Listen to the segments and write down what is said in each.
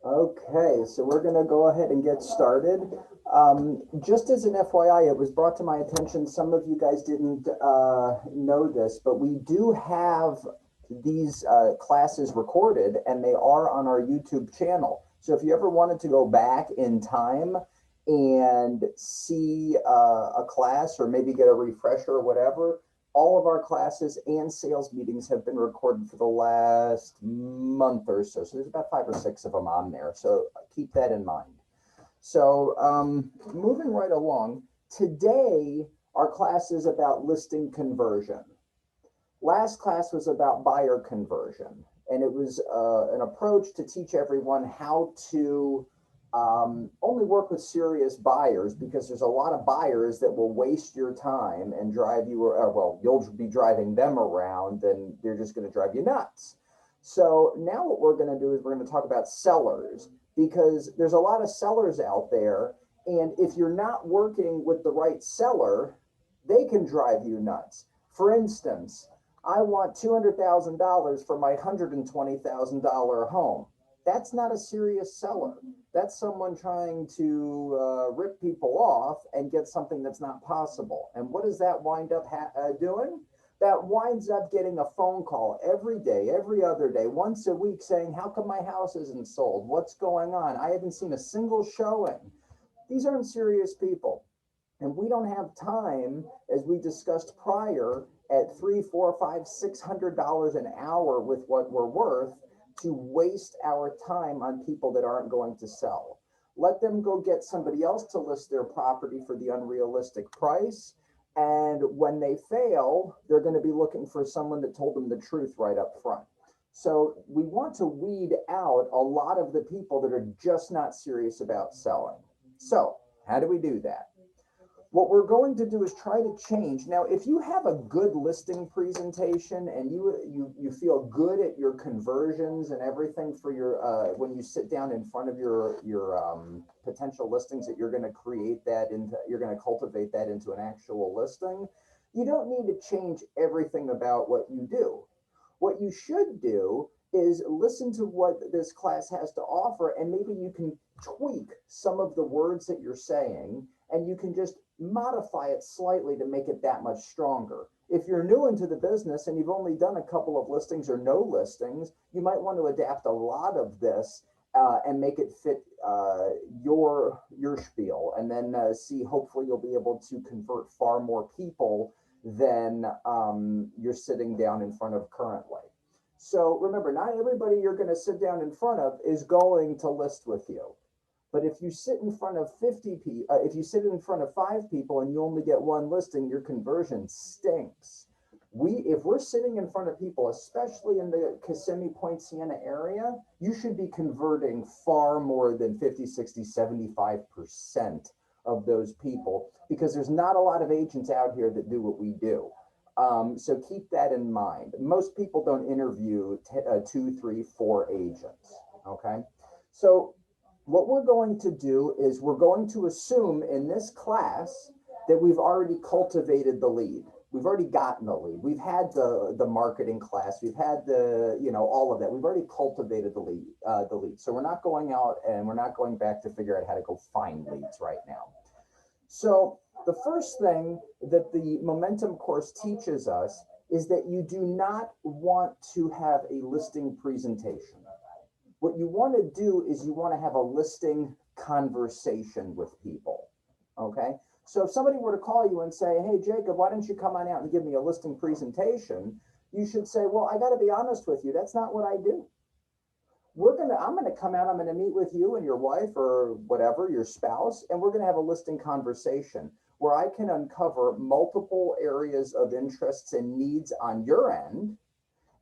Okay, so we're going to go ahead and get started. Just as an FYI, it was brought to my attention, some of you guys didn't know this, but we do have these classes recorded and they are on our YouTube channel. So if you ever wanted to go back in time and see a class or maybe get a refresher or whatever, all of our classes and sales meetings have been recorded for the last month or so. So there's about 5 or 6 of them on there. So keep that in mind. So moving right along, today our class is about listing conversion. Last class was about buyer conversion, and it was an approach to teach everyone how to only work with serious buyers, because there's a lot of buyers that will waste your time and drive you, well, you'll be driving them around and they're just going to drive you nuts. So now what we're going to do is we're going to talk about sellers, because there's a lot of sellers out there. And if you're not working with the right seller, they can drive you nuts. For instance, I want $200,000 for my $120,000 home. That's not a serious seller. That's someone trying to rip people off and get something that's not possible. And what does that wind up doing? That winds up getting a phone call every day, every other day, once a week saying, how come my house isn't sold? What's going on? I haven't seen a single showing. These aren't serious people. And we don't have time, as we discussed prior, at $300, $400, $500, $600 an hour with what we're worth, to waste our time on people that aren't going to sell. Let them go get somebody else to list their property for the unrealistic price. And when they fail, they're going to be looking for someone that told them the truth right up front. So we want to weed out a lot of the people that are just not serious about selling. So how do we do that? What we're going to do is try to change. Now, if you have a good listing presentation and you feel good at your conversions and everything for your when you sit down in front of your potential listings, that you're going to create that into, you're going to cultivate that into an actual listing, you don't need to change everything about what you do. What you should do is listen to what this class has to offer, and maybe you can tweak some of the words that you're saying, and you can just modify it slightly to make it that much stronger. If you're new into the business and you've only done a couple of listings or no listings, you might want to adapt a lot of this and make it fit your spiel, and then see, hopefully you'll be able to convert far more people than you're sitting down in front of currently. So remember, not everybody you're going to sit down in front of is going to list with you. But if you sit in front of 50 people, if you sit in front of 5 people and you only get one listing, your conversion stinks. If we're sitting in front of people, especially in the Kissimmee, Point Siena area, you should be converting far more than 50, 60, 75% of those people, because there's not a lot of agents out here that do what we do. So keep that in mind. Most people don't interview 2, 3, 4 agents. Okay. So what we're going to do is we're going to assume in this class that we've already cultivated the lead. We've already gotten the lead. We've had the marketing class. We've had all of that. We've already cultivated the lead. So we're not going out and we're not going back to figure out how to go find leads right now. So the first thing that the Momentum course teaches us is that you do not want to have a listing presentation. What you want to do is you want to have a listing conversation with people, okay? So if somebody were to call you and say, hey, Jacob, why don't you come on out and give me a listing presentation? You should say, well, I got to be honest with you. That's not what I do. I'm going to come out, I'm going to meet with you and your wife or whatever, your spouse, and we're going to have a listing conversation where I can uncover multiple areas of interests and needs on your end,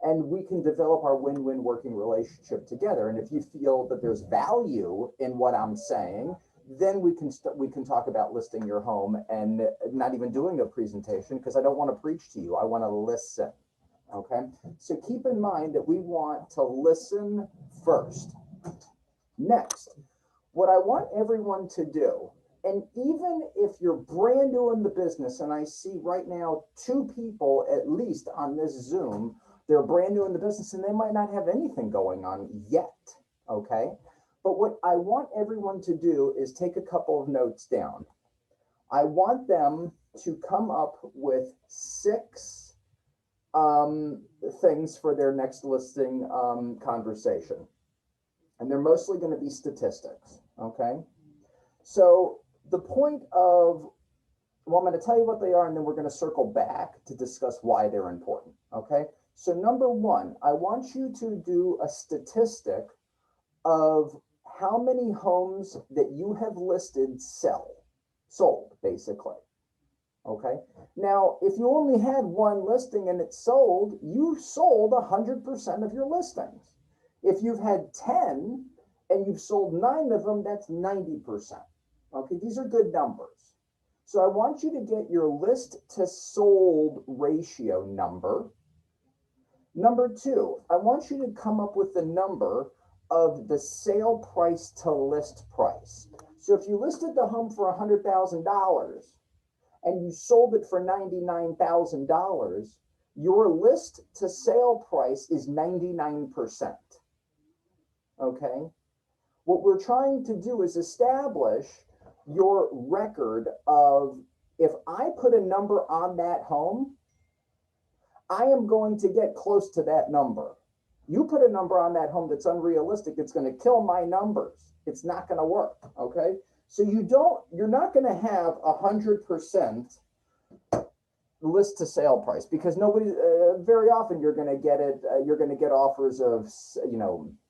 and we can develop our win-win working relationship together. And if you feel that there's value in what I'm saying, then we can talk about listing your home and not even doing a presentation, because I don't want to preach to you. I want to listen. Okay. So keep in mind that we want to listen first. Next, what I want everyone to do, and even if you're brand new in the business, and I see right now 2 people at least on this Zoom, they're brand new in the business and they might not have anything going on yet. Okay. But what I want everyone to do is take a couple of notes down. I want them to come up with 6 things for their next listing conversation. And they're mostly going to be statistics, okay? So the point of, well, I'm going to tell you what they are, and then we're going to circle back to discuss why they're important, okay? So number 1, I want you to do a statistic of how many homes that you have listed sold, basically. Okay. Now, if you only had 1 listing and it sold, you sold 100% of your listings. If you've had 10 and you've sold 9 of them, that's 90%. Okay. These are good numbers. So I want you to get your list to sold ratio number. Number 2, I want you to come up with the number of the sale price to list price. So if you listed the home for $100,000 and you sold it for $99,000, your list to sale price is 99%. Okay? What we're trying to do is establish your record of, if I put a number on that home, I am going to get close to that number. You put a number on that home that's unrealistic, it's going to kill my numbers. It's not going to work, okay? So you're not going to have 100% list to sale price, because nobody, very often you're going to get it, you're going to get offers of,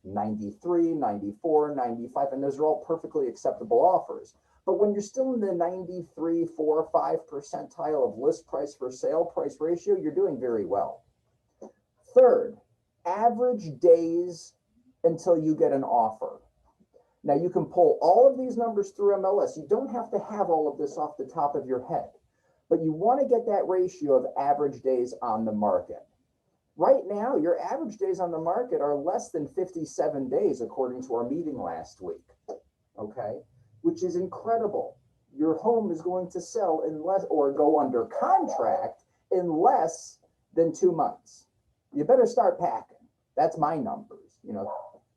93, 94, 95, and those are all perfectly acceptable offers. But when you're still in the 93, 4, or 5 percentile of list price for sale price ratio, you're doing very well. Third, average days until you get an offer. Now you can pull all of these numbers through MLS. You don't have to have all of this off the top of your head, but you want to get that ratio of average days on the market. Right now, your average days on the market are less than 57 days, according to our meeting last week, okay? Which is incredible. Your home is going to sell in less, or go under contract in less than 2 months. You better start packing. That's my numbers,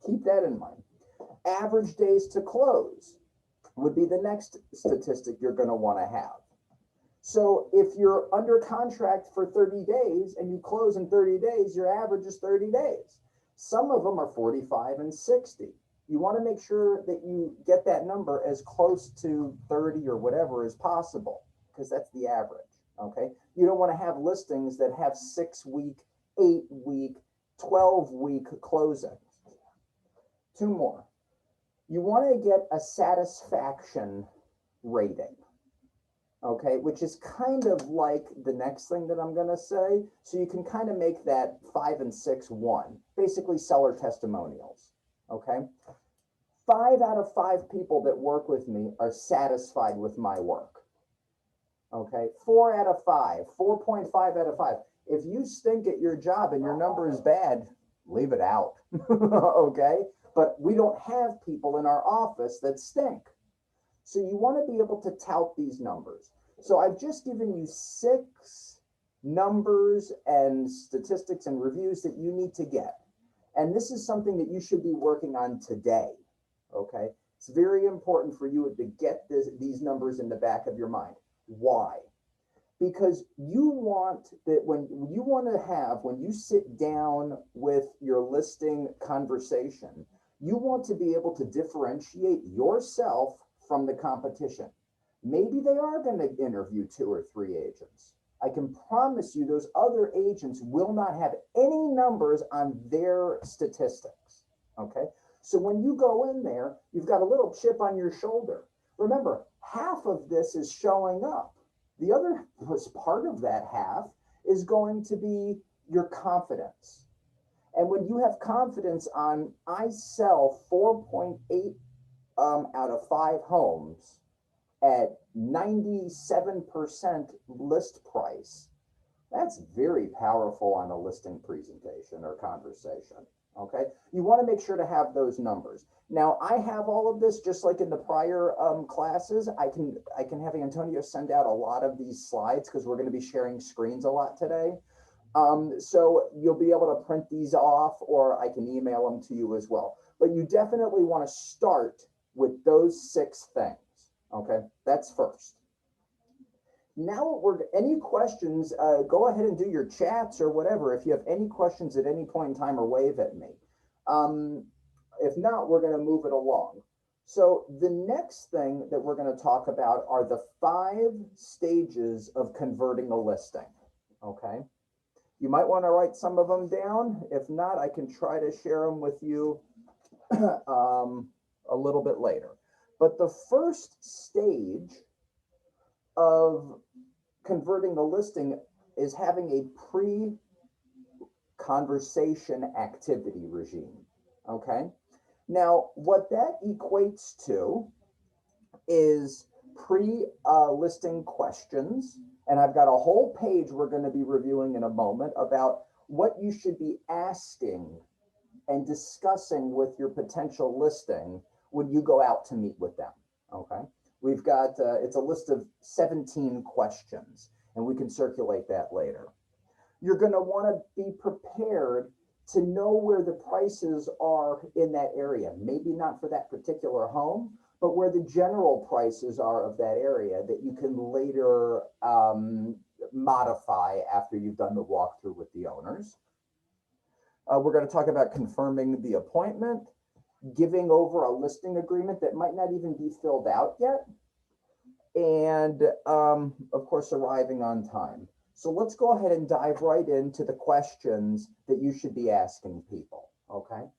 keep that in mind. Average days to close would be the next statistic you're going to want to have. So if you're under contract for 30 days and you close in 30 days, your average is 30 days. Some of them are 45 and 60. You want to make sure that you get that number as close to 30 or whatever as possible, because that's the average, okay? You don't want to have listings that have 6-week, 8-week, 12-week closings. 2 more. You want to get a satisfaction rating, okay, which is kind of like the next thing that I'm going to say. So you can kind of make that 5 and 6 1, basically seller testimonials, okay? 5 out of 5 people that work with me are satisfied with my work, okay? 4 out of 5, 4.5 out of 5. If you stink at your job and your number is bad, leave it out, okay? But we don't have people in our office that stink. So you want to be able to tout these numbers. So I've just given you 6 numbers and statistics and reviews that you need to get. And this is something that you should be working on today, okay? It's very important for you to get these numbers in the back of your mind. Why? Because you want that when you sit down with your listing conversation, you want to be able to differentiate yourself from the competition. Maybe they are going to interview 2 or 3 agents. I can promise you those other agents will not have any numbers on their statistics, okay? So when you go in there, you've got a little chip on your shoulder. Remember, half of this is showing up. The other part of that half is going to be your confidence. And when you have confidence on, I sell 4.8 out of 5 homes at 97% list price, that's very powerful on a listing presentation or conversation, okay? You want to make sure to have those numbers. Now, I have all of this, just like in the prior classes. I can have Antonio send out a lot of these slides, because we're going to be sharing screens a lot today. So you'll be able to print these off, or I can email them to you as well. but you definitely want to start with those 6 things. Okay, that's first. Now any questions, go ahead and do your chats or whatever. If you have any questions at any point in time, or wave at me. If not, we're going to move it along. So the next thing that we're going to talk about are the 5 stages of converting a listing. Okay. You might want to write some of them down. If not, I can try to share them with you a little bit later. But the first stage of converting the listing is having a pre-conversation activity regime. Okay. Now, what that equates to is pre-listing questions. And I've got a whole page we're going to be reviewing in a moment about what you should be asking and discussing with your potential listing when you go out to meet with them. Okay. We've got, it's a list of 17 questions, and we can circulate that later. You're going to want to be prepared to know where the prices are in that area. Maybe not for that particular home, but where the general prices are of that area that you can later modify after you've done the walkthrough with the owners. We're going to talk about confirming the appointment, giving over a listing agreement that might not even be filled out yet, and of course, arriving on time. So let's go ahead and dive right into the questions that you should be asking people, okay?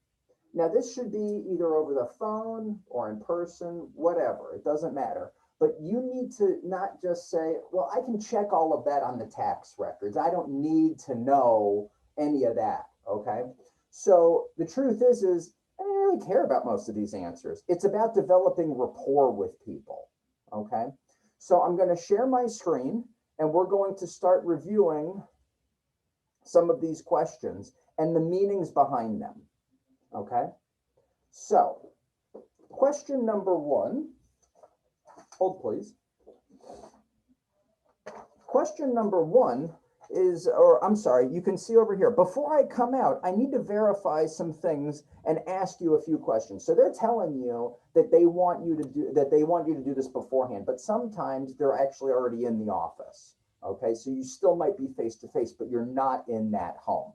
Now, this should be either over the phone or in person, whatever, it doesn't matter. But you need to not just say, well, I can check all of that on the tax records. I don't need to know any of that, okay? So the truth is I don't really care about most of these answers. It's about developing rapport with people, okay? So I'm going to share my screen, and we're going to start reviewing some of these questions and the meanings behind them, okay? So, question number 1, hold please. Question number 1 is, or I'm sorry, you can see over here, before I come out, I need to verify some things and ask you a few questions. So they're telling you that they want you to do this beforehand, but sometimes they're actually already in the office. Okay, so you still might be face to face, but you're not in that home.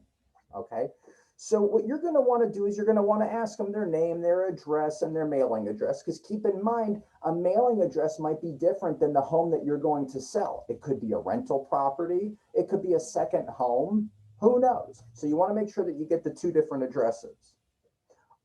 Okay, so what you're going to want to do is you're going to want to ask them their name, their address, and their mailing address, because keep in mind, a mailing address might be different than the home that you're going to sell. It could be a rental property, it could be a second home, who knows? So you want to make sure that you get the 2 different addresses.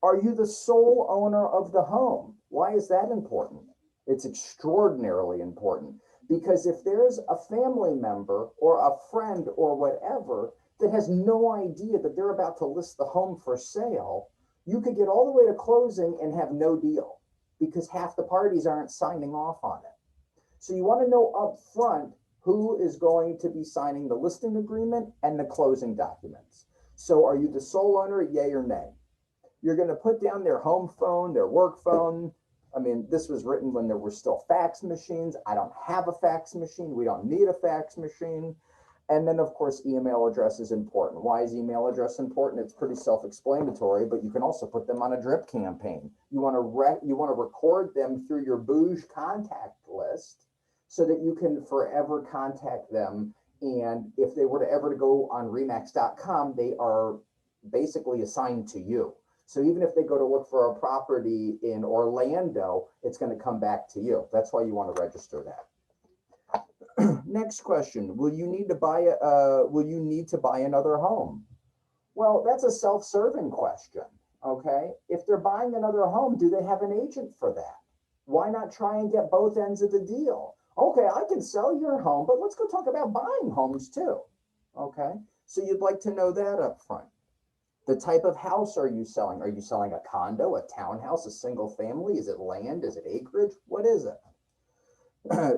Are you the sole owner of the home? Why is that important? It's extraordinarily important, because if there's a family member or a friend or whatever that has no idea that they're about to list the home for sale, you could get all the way to closing and have no deal because half the parties aren't signing off on it. So you want to know up front who is going to be signing the listing agreement and the closing documents. So are you the sole owner, yay or nay? You're going to put down their home phone, their work phone. I mean, this was written when there were still fax machines. I don't have a fax machine. We don't need a fax machine. And then, of course, email address is important. Why is email address important? It's pretty self-explanatory, but you can also put them on a drip campaign. You want to record them through your Booge contact list so that you can forever contact them. And if they were to ever go on Remax.com, they are basically assigned to you. So even if they go to look for a property in Orlando, it's going to come back to you. That's why you want to register that. Next question, will you need to buy another home? Well, that's a self-serving question, okay? If they're buying another home, do they have an agent for that? Why not try and get both ends of the deal? Okay, I can sell your home, but let's go talk about buying homes too, okay? So you'd like to know that up front. The type of house are you selling? Are you selling a condo, a townhouse, a single family? Is it land? Is it acreage? What is it?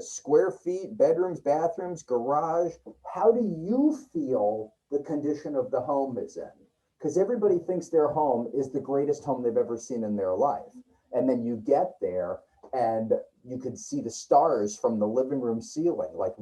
Square feet, bedrooms, bathrooms, garage. How do you feel the condition of the home is in? Because everybody thinks their home is the greatest home they've ever seen in their life. And then you get there and you can see the stars from the living room ceiling. Like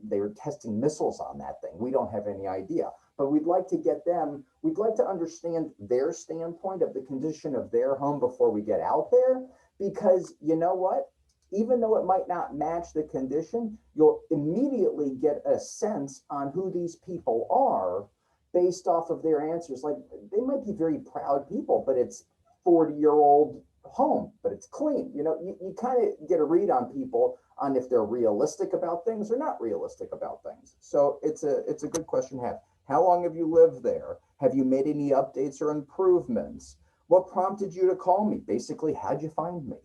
they were testing missiles on that thing. We don't have any idea. but we'd like to get them, we'd like to understand their standpoint of the condition of their home before we get out there, because you know what? Even though it might not match the condition, you'll immediately get a sense on who these people are based off of their answers. Like, they might be very proud people, but it's 40-year-old home, but it's clean. You kind of get a read on people on if they're realistic about things or not realistic about things. So it's a good question to have. How long have you lived there? Have you made any updates or improvements? What prompted you to call me? Basically, how'd you find me?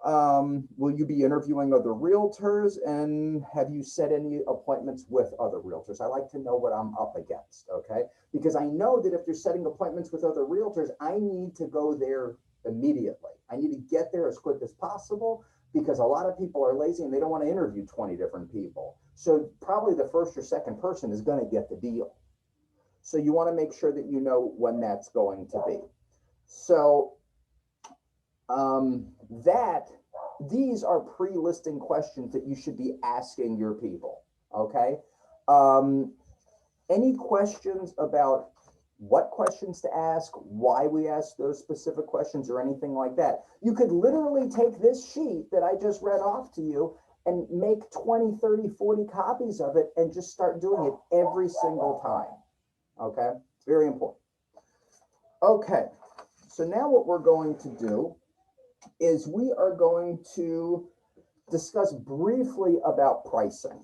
Will you be interviewing other realtors, and have you set any appointments with other realtors? I like to know what I'm up against, okay? Because I know that if you're setting appointments with other realtors, I need to go there immediately. I need to get there as quick as possible, because a lot of people are lazy and they don't want to interview 20 different people. So probably the first or second person is going to get the deal. So you want to make sure that you know when that's going to be. So these are pre-listing questions that you should be asking your people, okay? Any questions about what questions to ask, why we ask those specific questions, or anything like that? You could literally take this sheet that I just read off to you and make 20, 30, 40 copies of it and just start doing it every single time, okay? It's very important. Okay, so now what we're going to do is we are going to discuss briefly about pricing,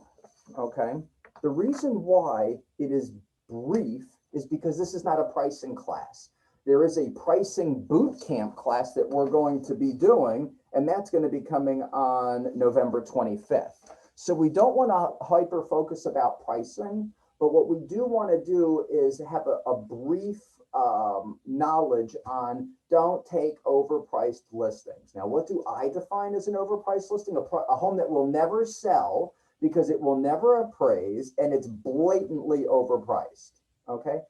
okay? The reason why it is brief is because this is not a pricing class. There is a pricing boot camp class that we're going to be doing, and that's going to be coming on November 25th. So we don't want to hyper focus about pricing, but what we do want to do is have a brief knowledge on don't take overpriced listings. Now, what do I define as an overpriced listing? A home that will never sell because it will never appraise and it's blatantly overpriced, okay?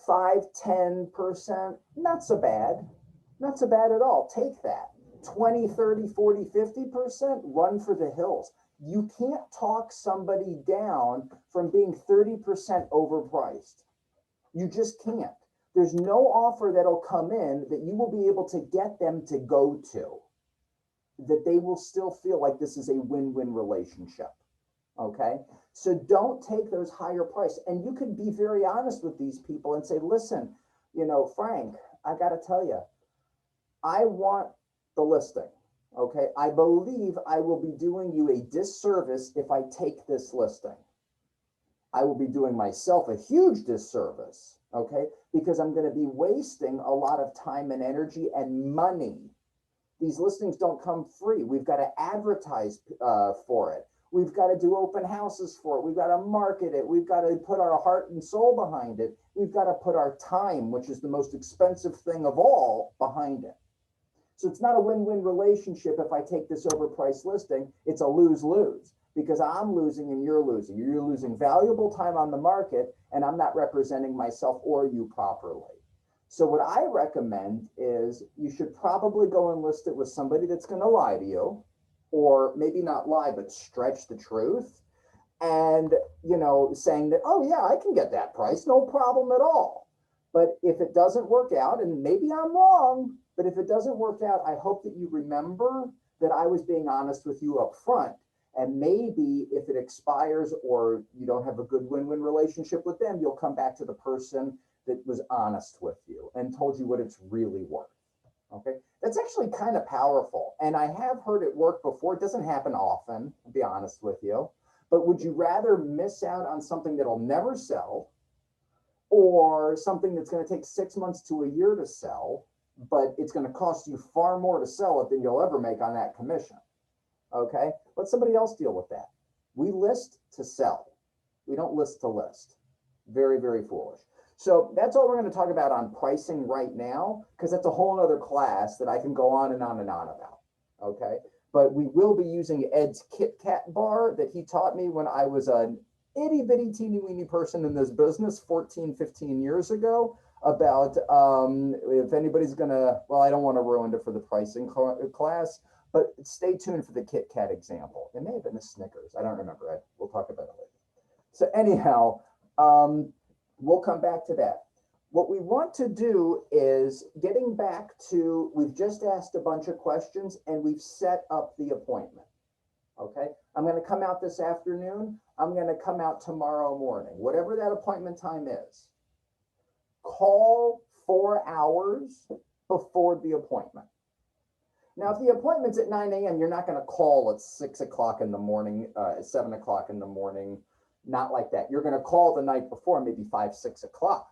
5, 10%, not so bad. Not so bad at all. Take that. 20, 30, 40, 50%, run for the hills. You can't talk somebody down from being 30% overpriced. You just can't. There's no offer that'll come in that you will be able to get them to go to, that they will still feel like this is a win-win relationship, okay? So don't take those higher price. And you can be very honest with these people and say, listen, Frank, I got to tell you, I want the listing, okay? I believe I will be doing you a disservice if I take this listing. I will be doing myself a huge disservice, okay? Because I'm going to be wasting a lot of time and energy and money. These listings don't come free. We've got to advertise for it. We've got to do open houses for it. We've got to market it. We've got to put our heart and soul behind it. We've got to put our time, which is the most expensive thing of all, behind it. So it's not a win-win relationship if I take this overpriced listing. It's a lose-lose. Because I'm losing and you're losing. You're losing valuable time on the market, and I'm not representing myself or you properly. So what I recommend is you should probably go and list it with somebody that's going to lie to you, or maybe not lie, but stretch the truth. And, saying that, oh yeah, I can get that price, no problem at all. But if it doesn't work out, and maybe I'm wrong, but if it doesn't work out, I hope that you remember that I was being honest with you up front. And maybe if it expires or you don't have a good win-win relationship with them, you'll come back to the person that was honest with you and told you what it's really worth, okay? That's actually kind of powerful. And I have heard it work before. It doesn't happen often, to be honest with you. But would you rather miss out on something that'll never sell, or something that's going to take 6 months to a year to sell, but it's going to cost you far more to sell it than you'll ever make on that commission? Okay, let somebody else deal with that. We list to sell. We don't list to list. Very, very foolish. So that's all we're going to talk about on pricing right now, because that's a whole other class that I can go on and on and on about. Okay, but we will be using Ed's Kit Kat bar that he taught me when I was an itty bitty teeny weeny person in this business 14, 15 years ago, about if anybody's gonna, well, I don't want to ruin it for the pricing class, but stay tuned for the Kit Kat example. It may have been the Snickers. I don't remember. We'll talk about it later. So anyhow, We'll come back to that. What we want to do is getting back to, we've just asked a bunch of questions and we've set up the appointment. Okay, I'm going to come out this afternoon. I'm going to come out tomorrow morning, whatever that appointment time is. Call 4 hours before the appointment. Now, if the appointment's at 9 a.m., you're not going to call at 6 o'clock in the morning, 7 o'clock in the morning, not like that. You're going to call the night before, maybe 5, 6 o'clock.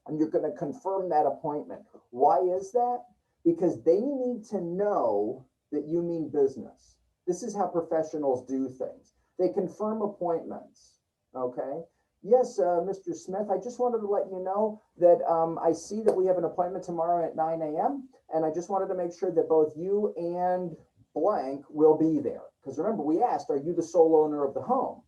And you're going to confirm that appointment. Why is that? Because they need to know that you mean business. This is how professionals do things. They confirm appointments, okay? Yes, Mr. Smith, I just wanted to let you know that I see that we have an appointment tomorrow at 9 a.m. And I just wanted to make sure that both you and blank will be there. Because remember, we asked, are you the sole owner of the home?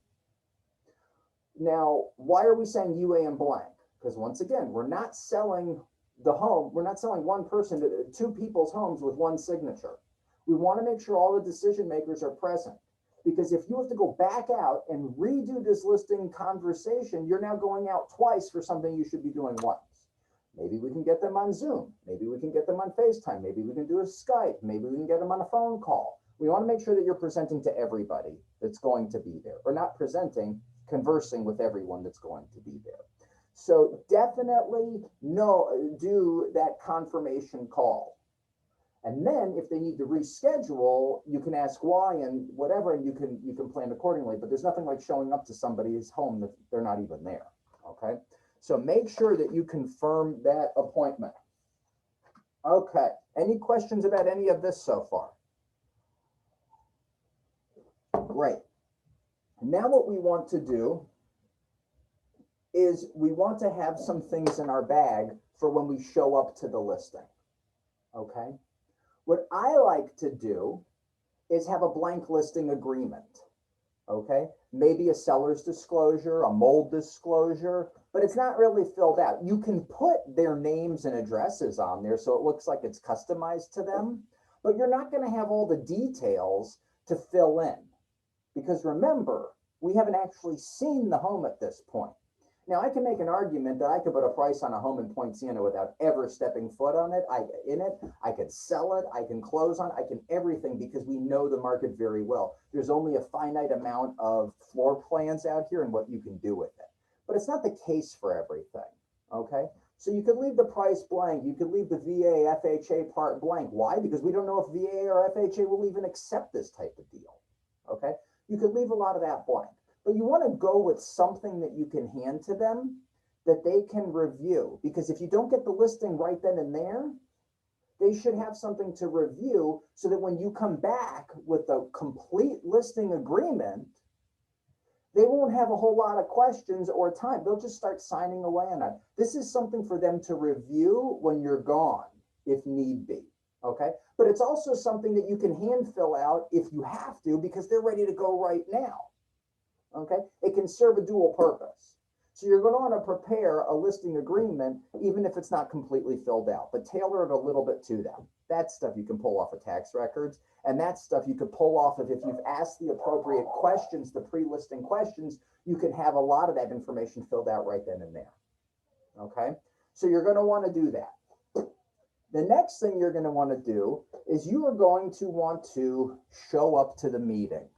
Now, why are we saying you and blank? Because once again, we're not selling the home. We're not selling one person to two people's homes with one signature. We want to make sure all the decision makers are present. Because if you have to go back out and redo this listing conversation, you're now going out twice for something you should be doing once. Maybe we can get them on Zoom. Maybe we can get them on FaceTime. Maybe we can do a Skype. Maybe we can get them on a phone call. We want to make sure that you're presenting to everybody that's going to be there. Or not presenting, conversing with everyone that's going to be there. So definitely do that confirmation call. And then if they need to reschedule, you can ask why and whatever, and you can plan accordingly. But there's nothing like showing up to somebody's home that they're not even there. Okay. So make sure that you confirm that appointment. Okay. Any questions about any of this so far? Great. Now what we want to do is we want to have some things in our bag for when we show up to the listing. Okay. What I like to do is have a blank listing agreement. Okay. Maybe a seller's disclosure, a mold disclosure, but it's not really filled out. You can put their names and addresses on there so it looks like it's customized to them, but you're not going to have all the details to fill in. Because remember, we haven't actually seen the home at this point. Now, I can make an argument that I could put a price on a home in Point Siena without ever stepping foot on it. I could sell it, I can close on it, I can everything because we know the market very well. There's only a finite amount of floor plans out here and what you can do with it. But it's not the case for everything, okay? So you could leave the price blank. You could leave the VA, FHA part blank. Why? Because we don't know if VA or FHA will even accept this type of deal, okay? You could leave a lot of that blank. But you want to go with something that you can hand to them that they can review. Because if you don't get the listing right then and there, they should have something to review so that when you come back with a complete listing agreement, they won't have a whole lot of questions or time. They'll just start signing away on it. This is something for them to review when you're gone, if need be. Okay? But it's also something that you can hand fill out if you have to because they're ready to go right now. Okay, it can serve a dual purpose. So you're going to want to prepare a listing agreement, even if it's not completely filled out, but tailor it a little bit to them. That stuff you can pull off of tax records, and that stuff you could pull off of if you've asked the appropriate questions, the pre-listing questions, you can have a lot of that information filled out right then and there. Okay, so you're going to want to do that. The next thing you're going to want to do is you are going to want to show up to the meeting.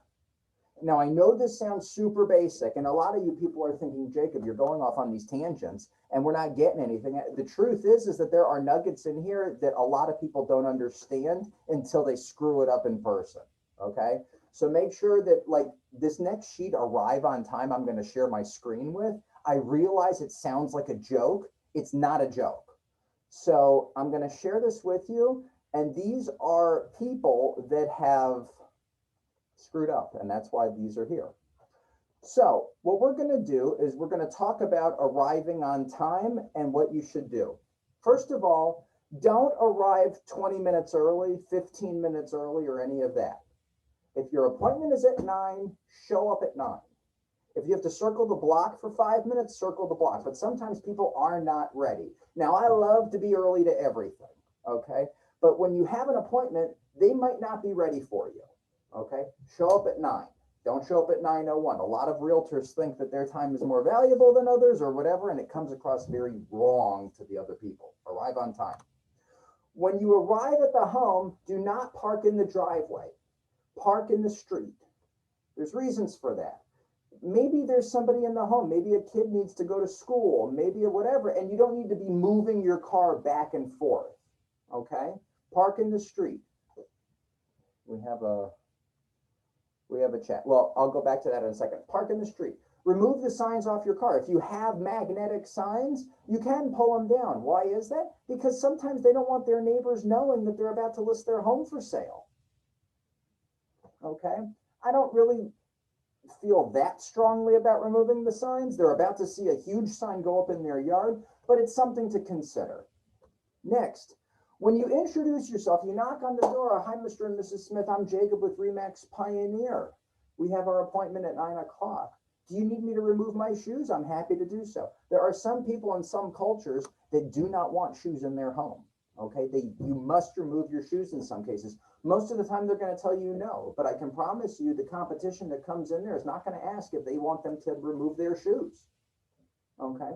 Now, I know this sounds super basic, and a lot of you people are thinking, Jacob, you're going off on these tangents, and we're not getting anything. The truth is that there are nuggets in here that a lot of people don't understand until they screw it up in person, okay? So make sure that, like, this next sheet, Arrive on Time, I'm going to share my screen with. I realize it sounds like a joke. It's not a joke. So I'm going to share this with you, and these are people that have screwed up, and that's why these are here. So what we're going to do is we're going to talk about arriving on time and what you should do. First of all, don't arrive 20 minutes early, 15 minutes early, or any of that. If your appointment is at 9, show up at 9. If you have to circle the block for 5 minutes, circle the block. But sometimes people are not ready. Now, I love to be early to everything, okay? But when you have an appointment, they might not be ready for you. Okay, show up at 9. Don't show up at 9:01. A lot of realtors think that their time is more valuable than others or whatever, and it comes across very wrong to the other people. Arrive on time. When you arrive at the home, do not park in the driveway. Park in the street. There's reasons for that. Maybe there's somebody in the home. Maybe a kid needs to go to school, maybe whatever, and you don't need to be moving your car back and forth. Okay? Park in the street. We have a chat. Well, I'll go back to that in a second. Park in the street. Remove the signs off your car. If you have magnetic signs, you can pull them down. Why is that? Because sometimes they don't want their neighbors knowing that they're about to list their home for sale. Okay? I don't really feel that strongly about removing the signs. They're about to see a huge sign go up in their yard, but it's something to consider. Next, when you introduce yourself, you knock on the door. Hi, Mr. and Mrs. Smith. I'm Jacob with Remax Pioneer. We have our appointment at 9 o'clock. Do you need me to remove my shoes? I'm happy to do so. There are some people in some cultures that do not want shoes in their home. Okay, you must remove your shoes in some cases. Most of the time they're going to tell you no, but I can promise you the competition that comes in there is not going to ask if they want them to remove their shoes. Okay?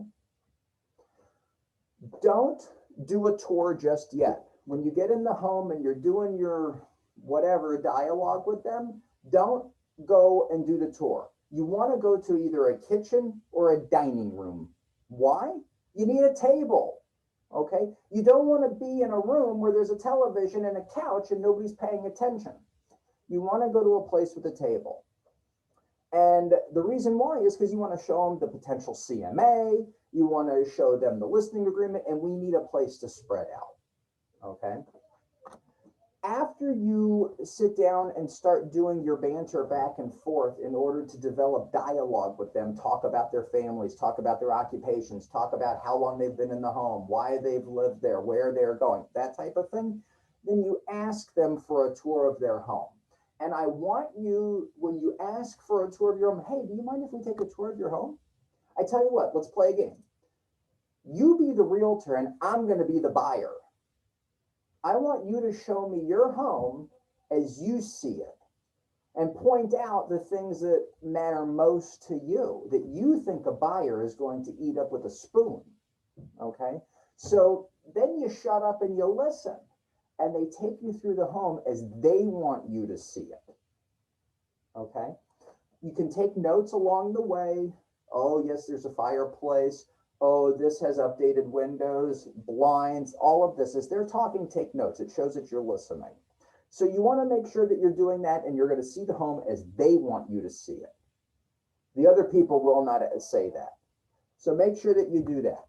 Don't do a tour just yet. When you get in the home and you're doing your whatever dialogue with them, don't go and do the tour. You want to go to either a kitchen or a dining room. Why? You need a table. Okay, you don't want to be in a room where there's a television and a couch and nobody's paying attention. You want to go to a place with a table. And the reason why is because you want to show them the potential CMA, you want to show them the listing agreement, and we need a place to spread out. Okay. After you sit down and start doing your banter back and forth in order to develop dialogue with them, talk about their families, talk about their occupations, talk about how long they've been in the home, why they've lived there, where they're going, that type of thing, then you ask them for a tour of their home. And I want you, when you ask for a tour of your home, hey, do you mind if we take a tour of your home? I tell you what, let's play a game. You be the realtor and I'm going to be the buyer. I want you to show me your home as you see it and point out the things that matter most to you, that you think a buyer is going to eat up with a spoon. Okay? So then you shut up and you listen, and they take you through the home as they want you to see it. Okay? You can take notes along the way. Oh, yes, there's a fireplace. Oh, this has updated windows, blinds, all of this. As they're talking, take notes. It shows that you're listening. So you want to make sure that you're doing that and you're going to see the home as they want you to see it. The other people will not say that. So make sure that you do that.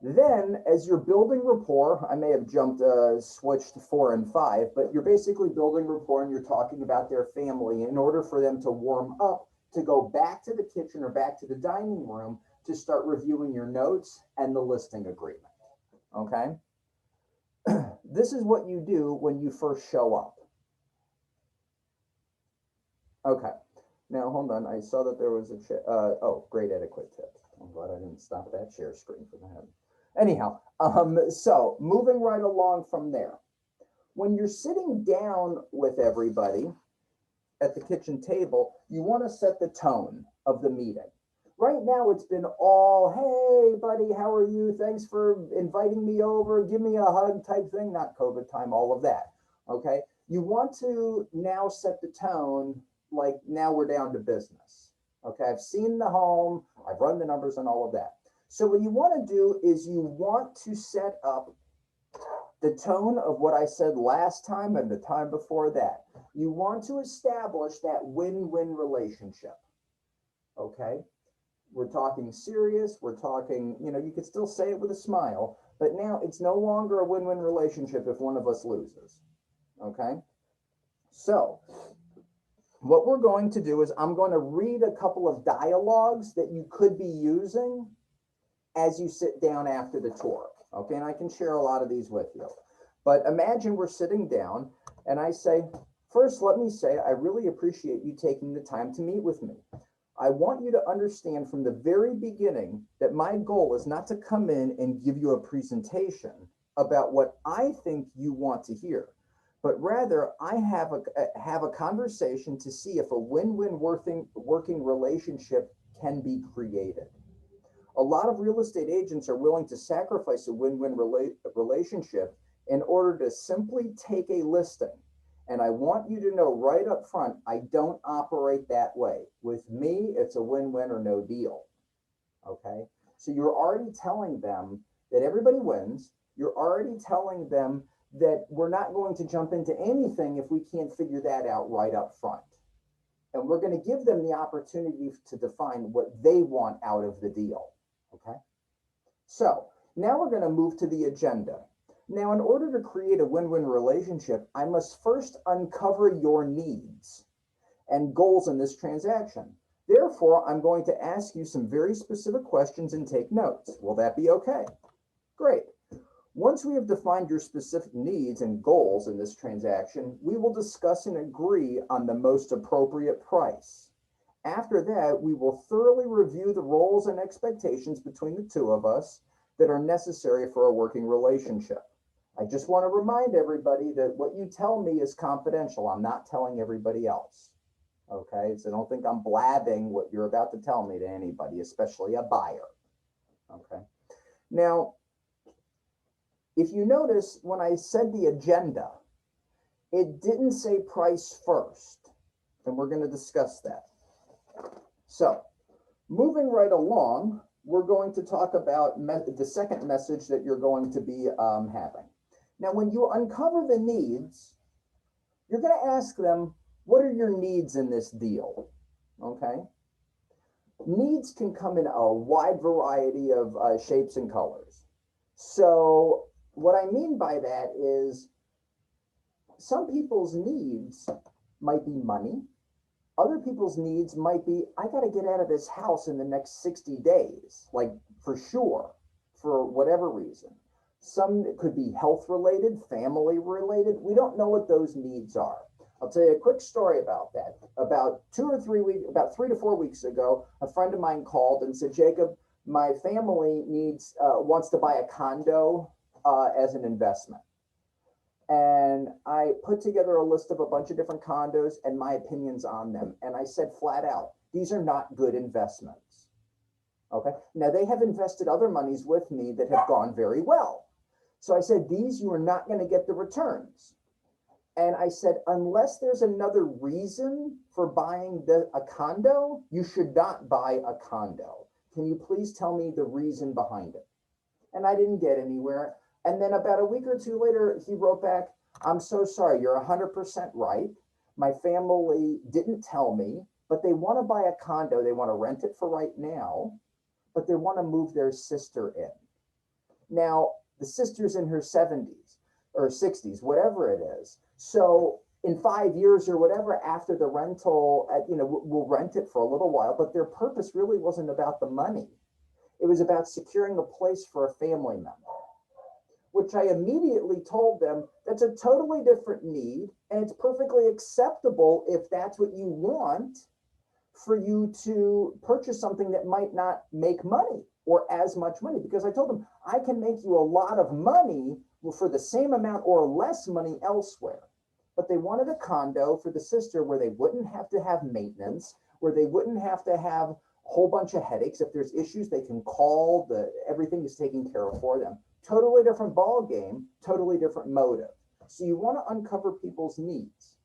Then, as you're building rapport, I may have switched to 4 and 5, but you're basically building rapport and you're talking about their family in order for them to warm up to go back to the kitchen or back to the dining room to start reviewing your notes and the listing agreement. Okay? This is what you do when you first show up. Okay. Now, hold on. I saw that there was a great etiquette tip. I'm glad I didn't stop that share screen for that. Anyhow, so moving right along from there. When you're sitting down with everybody at the kitchen table, you want to set the tone of the meeting. Right now, it's been all, hey, buddy, how are you? Thanks for inviting me over. Give me a hug type thing. Not COVID time, all of that. Okay? You want to now set the tone like now we're down to business. Okay? I've seen the home. I've run the numbers and all of that. So what you want to do is you want to set up the tone of what I said last time and the time before that. You want to establish that win-win relationship. Okay? We're talking serious, we're talking, you could still say it with a smile, but now it's no longer a win-win relationship if one of us loses, okay? So, what we're going to do is I'm going to read a couple of dialogues that you could be using as you sit down after the tour, okay? And I can share a lot of these with you. But imagine we're sitting down and I say, first, let me say, I really appreciate you taking the time to meet with me. I want you to understand from the very beginning that my goal is not to come in and give you a presentation about what I think you want to hear, but rather I have a conversation to see if a win-win working relationship can be created. A lot of real estate agents are willing to sacrifice a win-win relationship in order to simply take a listing. And I want you to know right up front, I don't operate that way. With me, it's a win-win or no deal. Okay? So you're already telling them that everybody wins. You're already telling them that we're not going to jump into anything if we can't figure that out right up front. And we're going to give them the opportunity to define what they want out of the deal. Okay? So now we're going to move to the agenda. Now, in order to create a win-win relationship, I must first uncover your needs and goals in this transaction. Therefore, I'm going to ask you some very specific questions and take notes. Will that be okay? Great. Once we have defined your specific needs and goals in this transaction, we will discuss and agree on the most appropriate price. After that, we will thoroughly review the roles and expectations between the two of us that are necessary for a working relationship. I just want to remind everybody that what you tell me is confidential. I'm not telling everybody else. Okay, so don't think I'm blabbing what you're about to tell me to anybody, especially a buyer. Okay, now, if you notice, when I said the agenda, it didn't say price first, and we're going to discuss that. So, moving right along, we're going to talk about the second message that you're going to be having. Now, when you uncover the needs, you're going to ask them, what are your needs in this deal? Okay? Needs can come in a wide variety of shapes and colors. So, what I mean by that is some people's needs might be money. Other people's needs might be, I got to get out of this house in the next 60 days, like for sure, for whatever reason. Some could be health related, family related. We don't know what those needs are. I'll tell you a quick story about that. About 3 to 4 weeks ago, a friend of mine called and said, Jacob, my family wants to buy a condo as an investment. And I put together a list of a bunch of different condos and my opinions on them. And I said flat out, these are not good investments. Okay. Now they have invested other monies with me that have gone very well. So I said, these you are not going to get the returns. And I said, unless there's another reason for buying a condo, you should not buy a condo. Can you please tell me the reason behind it? And I didn't get anywhere. And then about a week or two later, he wrote back, I'm so sorry, you're 100% right. My family didn't tell me, but they want to buy a condo. They want to rent it for right now, but they want to move their sister in. Now, the sister's in her 70s or 60s, whatever it is. So in 5 years or whatever, after the rental, we'll rent it for a little while, but their purpose really wasn't about the money. It was about securing a place for a family member, which I immediately told them that's a totally different need, and it's perfectly acceptable if that's what you want for you to purchase something that might not make money or as much money. Because I told them, I can make you a lot of money for the same amount or less money elsewhere. But they wanted a condo for the sister where they wouldn't have to have maintenance, where they wouldn't have to have a whole bunch of headaches. If there's issues, they can call, everything is taken care of for them. Totally different ball game, totally different motive. So you want to uncover people's needs.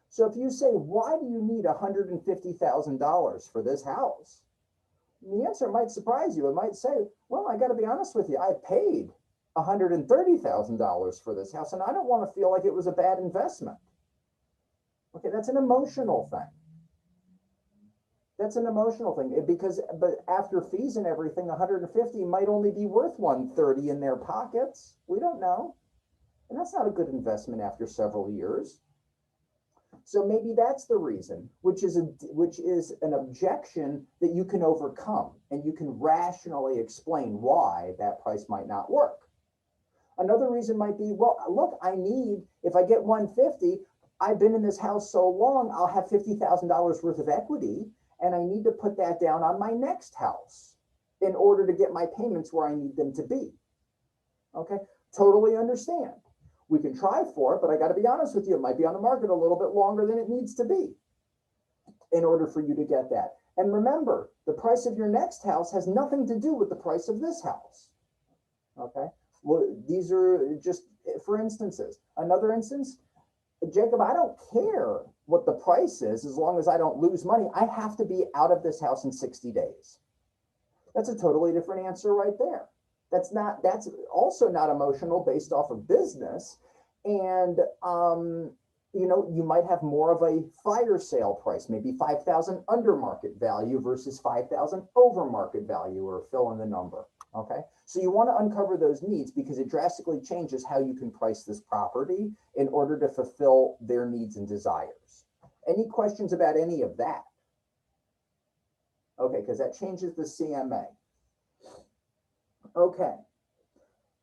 So if you say, why do you need $150,000 for this house? The answer might surprise you. It might say, well, I got to be honest with you. I paid $130,000 for this house, and I don't want to feel like it was a bad investment. Okay, that's an emotional thing. That's an emotional thing but after fees and everything, 150 might only be worth 130 in their pockets. We don't know. And that's not a good investment after several years. So maybe that's the reason, which is an objection that you can overcome and you can rationally explain why that price might not work. Another reason might be, well, look, if I get 150, I've been in this house so long, I'll have $50,000 worth of equity, and I need to put that down on my next house in order to get my payments where I need them to be. Okay, totally understand. We can try for it, but I got to be honest with you, it might be on the market a little bit longer than it needs to be in order for you to get that. And remember, the price of your next house has nothing to do with the price of this house. Okay. Well, these are just for instances. Another instance, Jacob, I don't care what the price is as long as I don't lose money. I have to be out of this house in 60 days. That's a totally different answer right there. That's also not emotional based off of business. And, you know, you might have more of a fire sale price, maybe 5,000 under market value versus 5,000 over market value, or fill in the number. Okay. So you want to uncover those needs because it drastically changes how you can price this property in order to fulfill their needs and desires. Any questions about any of that? Okay, because that changes the CMA. Okay.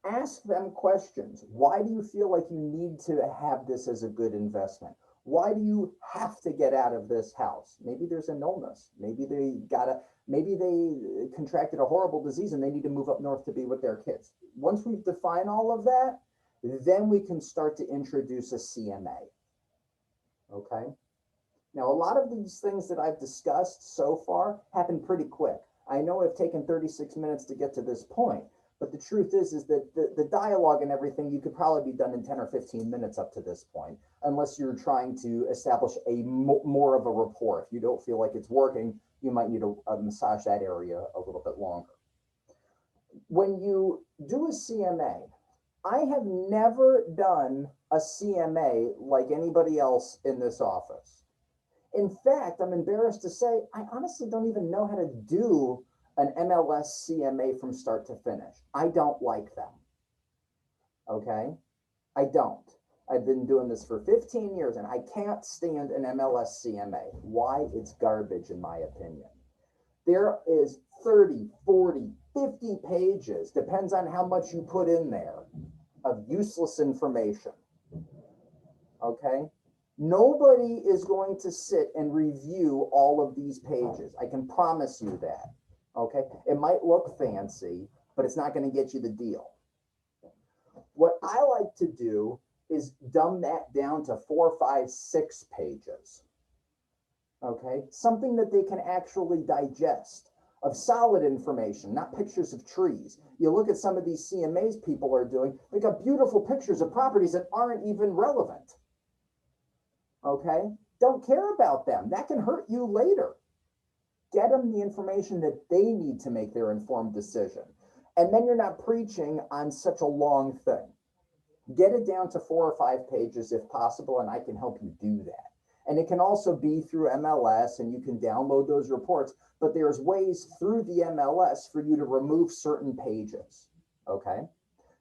Ask them questions. Why do you feel like you need to have this as a good investment? Why do you have to get out of this house? Maybe there's an illness. Maybe they contracted a horrible disease and they need to move up north to be with their kids. Once we define all of that, then we can start to introduce a CMA. Okay. Now, a lot of these things that I've discussed so far happen pretty quick. I know I've taken 36 minutes to get to this point, but the truth is that the dialogue and everything, you could probably be done in 10 or 15 minutes up to this point, unless you're trying to establish a more of a rapport. If you don't feel like it's working, you might need to massage that area a little bit longer. When you do a CMA, I have never done a CMA like anybody else in this office. In fact, I'm embarrassed to say, I honestly don't even know how to do an MLS CMA from start to finish. I don't like them. Okay? I don't. I've been doing this for 15 years and I can't stand an MLS CMA. Why? It's garbage in my opinion. There is 30, 40, 50 pages, depends on how much you put in there, of useless information. Okay? Nobody is going to sit and review all of these pages. I can promise you that. Okay? It might look fancy, but it's not going to get you the deal. What I like to do is dumb that down to 4, 5, 6 pages. Okay? Something that they can actually digest, of solid information, not pictures of trees. You look at some of these CMAs people are doing, they got beautiful pictures of properties that aren't even relevant. Okay? Don't care about them. That can hurt you later. Get them the information that they need to make their informed decision. And then you're not preaching on such a long thing. Get it down to 4 or 5 pages if possible, and I can help you do that. And it can also be through MLS, and you can download those reports, but there's ways through the MLS for you to remove certain pages, okay?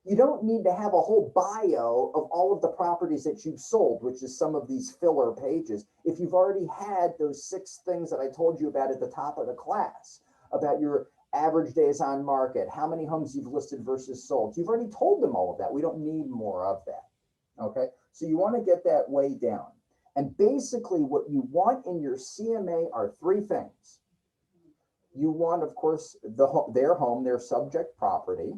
You don't need to have a whole bio of all of the properties that you've sold, which is some of these filler pages. If you've already had those 6 things that I told you about at the top of the class, about your average days on market, how many homes you've listed versus sold, you've already told them all of that. We don't need more of that, okay? So you want to get that way down. And basically what you want in your CMA are 3 things. You want, of course, their home, their subject property.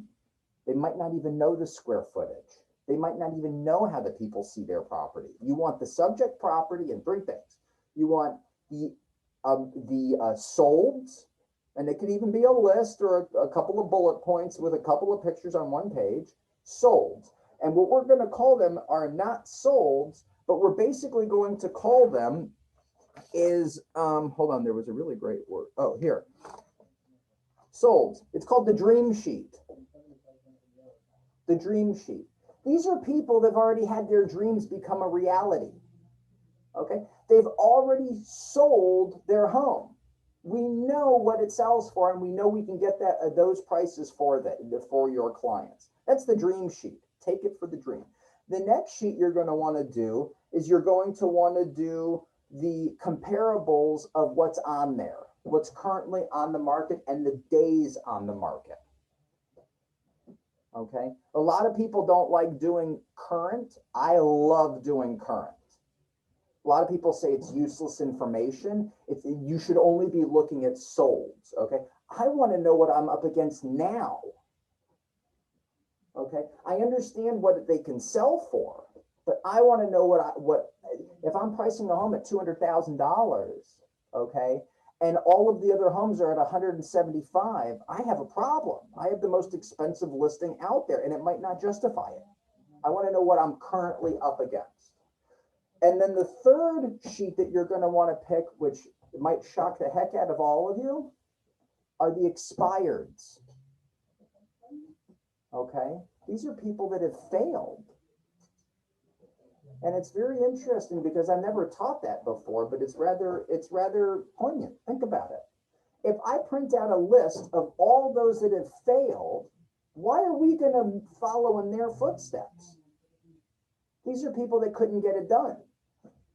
They might not even know the square footage. They might not even know how the people see their property. You want the subject property and 3 things. You want the solds, and it could even be a list or a couple of bullet points with a couple of pictures on 1 page, solds. And what we're going to call them are not solds, but we're basically going to call them is, hold on, there was a really great word. Oh, here. Solds. It's called the dream sheet. The dream sheet. These are people that have already had their dreams become a reality. Okay? They've already sold their home. We know what it sells for, and we know we can get those prices for your clients. That's the dream sheet. Take it for the dream. The next sheet you're going to want to do is you're going to want to do the comparables of what's on there, what's currently on the market, and the days on the market. Okay? A lot of people don't like doing current. I love doing current. A lot of people say it's useless information. You should only be looking at solds. Okay? I want to know what I'm up against now. Okay, I understand what they can sell for, but I want to know what if I'm pricing a home at $200,000, okay, and all of the other homes are at 175, I have a problem. I have the most expensive listing out there, and it might not justify it. I want to know what I'm currently up against. And then the third sheet that you're going to want to pick, which might shock the heck out of all of you, are the expireds. Okay, these are people that have failed. And it's very interesting because I've never taught that before, but it's rather poignant. Think about it. If I print out a list of all those that have failed, why are we going to follow in their footsteps? These are people that couldn't get it done.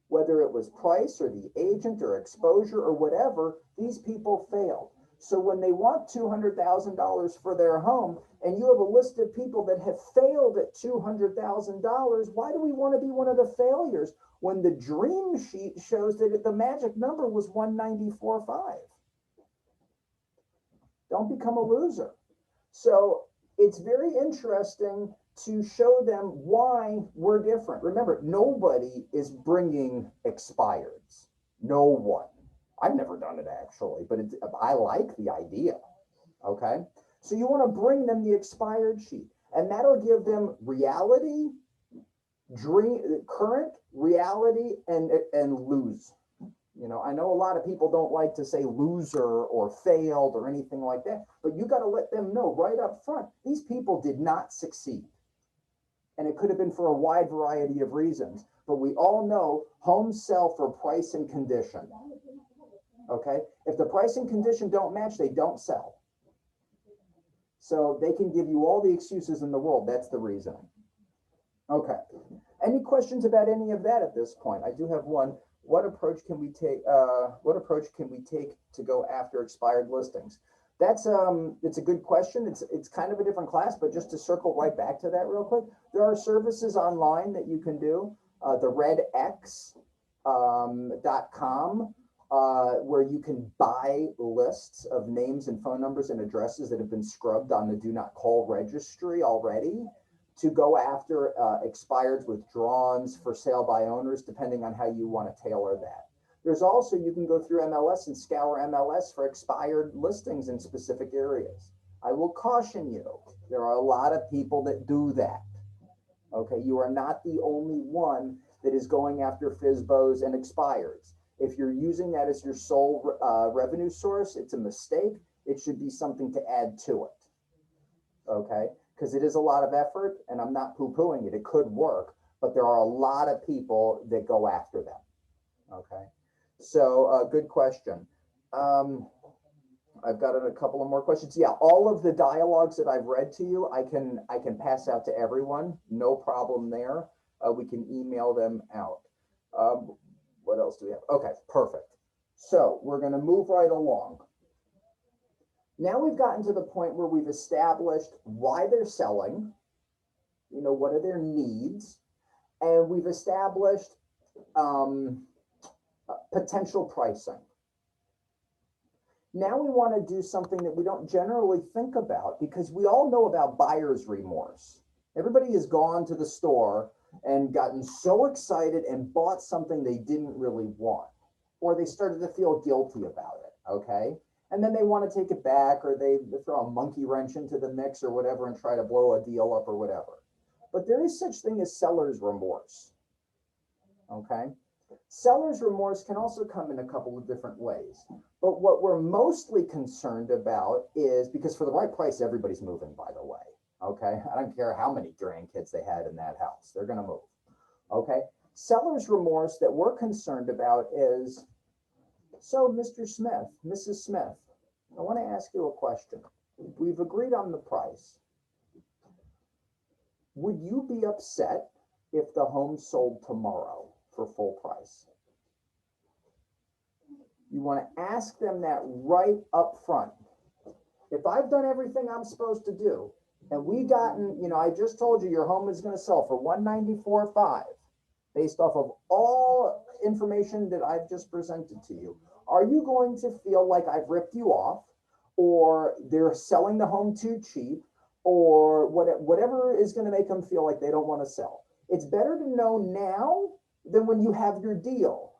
Whether it was price or the agent or exposure or whatever, these people failed. So when they want $200,000 for their home, and you have a list of people that have failed at $200,000, why do we want to be one of the failures when the dream sheet shows that the magic number was 194.5? Don't become a loser. So it's very interesting to show them why we're different. Remember, nobody is bringing expireds. No one. I've never done it actually, but I like the idea. Okay, so you want to bring them the expired sheet, and that'll give them reality, current reality, and lose. You know, I know a lot of people don't like to say loser or failed or anything like that, but you got to let them know right up front, these people did not succeed. And it could have been for a wide variety of reasons, but we all know homes sell for price and condition. Okay, if the price and condition don't match, they don't sell. So they can give you all the excuses in the world. That's the reason. Okay, any questions about any of that at this point? I do have one. What approach can we take? What approach can we take to go after expired listings? That's it's a good question. It's kind of a different class, but just to circle right back to that real quick, there are services online that you can do. The redx.com. Where you can buy lists of names and phone numbers and addresses that have been scrubbed on the do not call registry already to go after expireds, withdrawals, for sale by owners, depending on how you want to tailor that. There's also, you can go through MLS and scour MLS for expired listings in specific areas. I will caution you, there are a lot of people that do that. Okay, you are not the only one that is going after FSBOs and expireds. If you're using that as your sole revenue source, it's a mistake. It should be something to add to it, okay? Because it is a lot of effort, and I'm not poo-pooing it. It could work, but there are a lot of people that go after them, okay? So good question. I've got a couple of more questions. Yeah, all of the dialogues that I've read to you, I can pass out to everyone. No problem there. We can email them out. What else do we have? Okay, perfect. So we're going to move right along. Now we've gotten to the point where we've established why they're selling, you know, what are their needs, and we've established potential pricing. Now we want to do something that we don't generally think about, because we all know about buyer's remorse. Everybody has gone to the store and gotten so excited and bought something they didn't really want, or they started to feel guilty about it, okay? And then they want to take it back, or they throw a monkey wrench into the mix or whatever and try to blow a deal up or whatever. But there is such thing as seller's remorse, okay? Seller's remorse can also come in a couple of different ways. But what we're mostly concerned about is, because for the right price, everybody's moving, by the way. Okay, I don't care how many grandkids they had in that house, they're going to move. Okay, seller's remorse that we're concerned about is, so Mr. Smith, Mrs. Smith, I want to ask you a question. We've agreed on the price. Would you be upset if the home sold tomorrow for full price? You want to ask them that right up front. If I've done everything I'm supposed to do, and we gotten, you know, I just told you your home is going to sell for 194.5 based off of all information that I've just presented to you. Are you going to feel like I've ripped you off, or they're selling the home too cheap, or whatever is going to make them feel like they don't want to sell. It's better to know now than when you have your deal,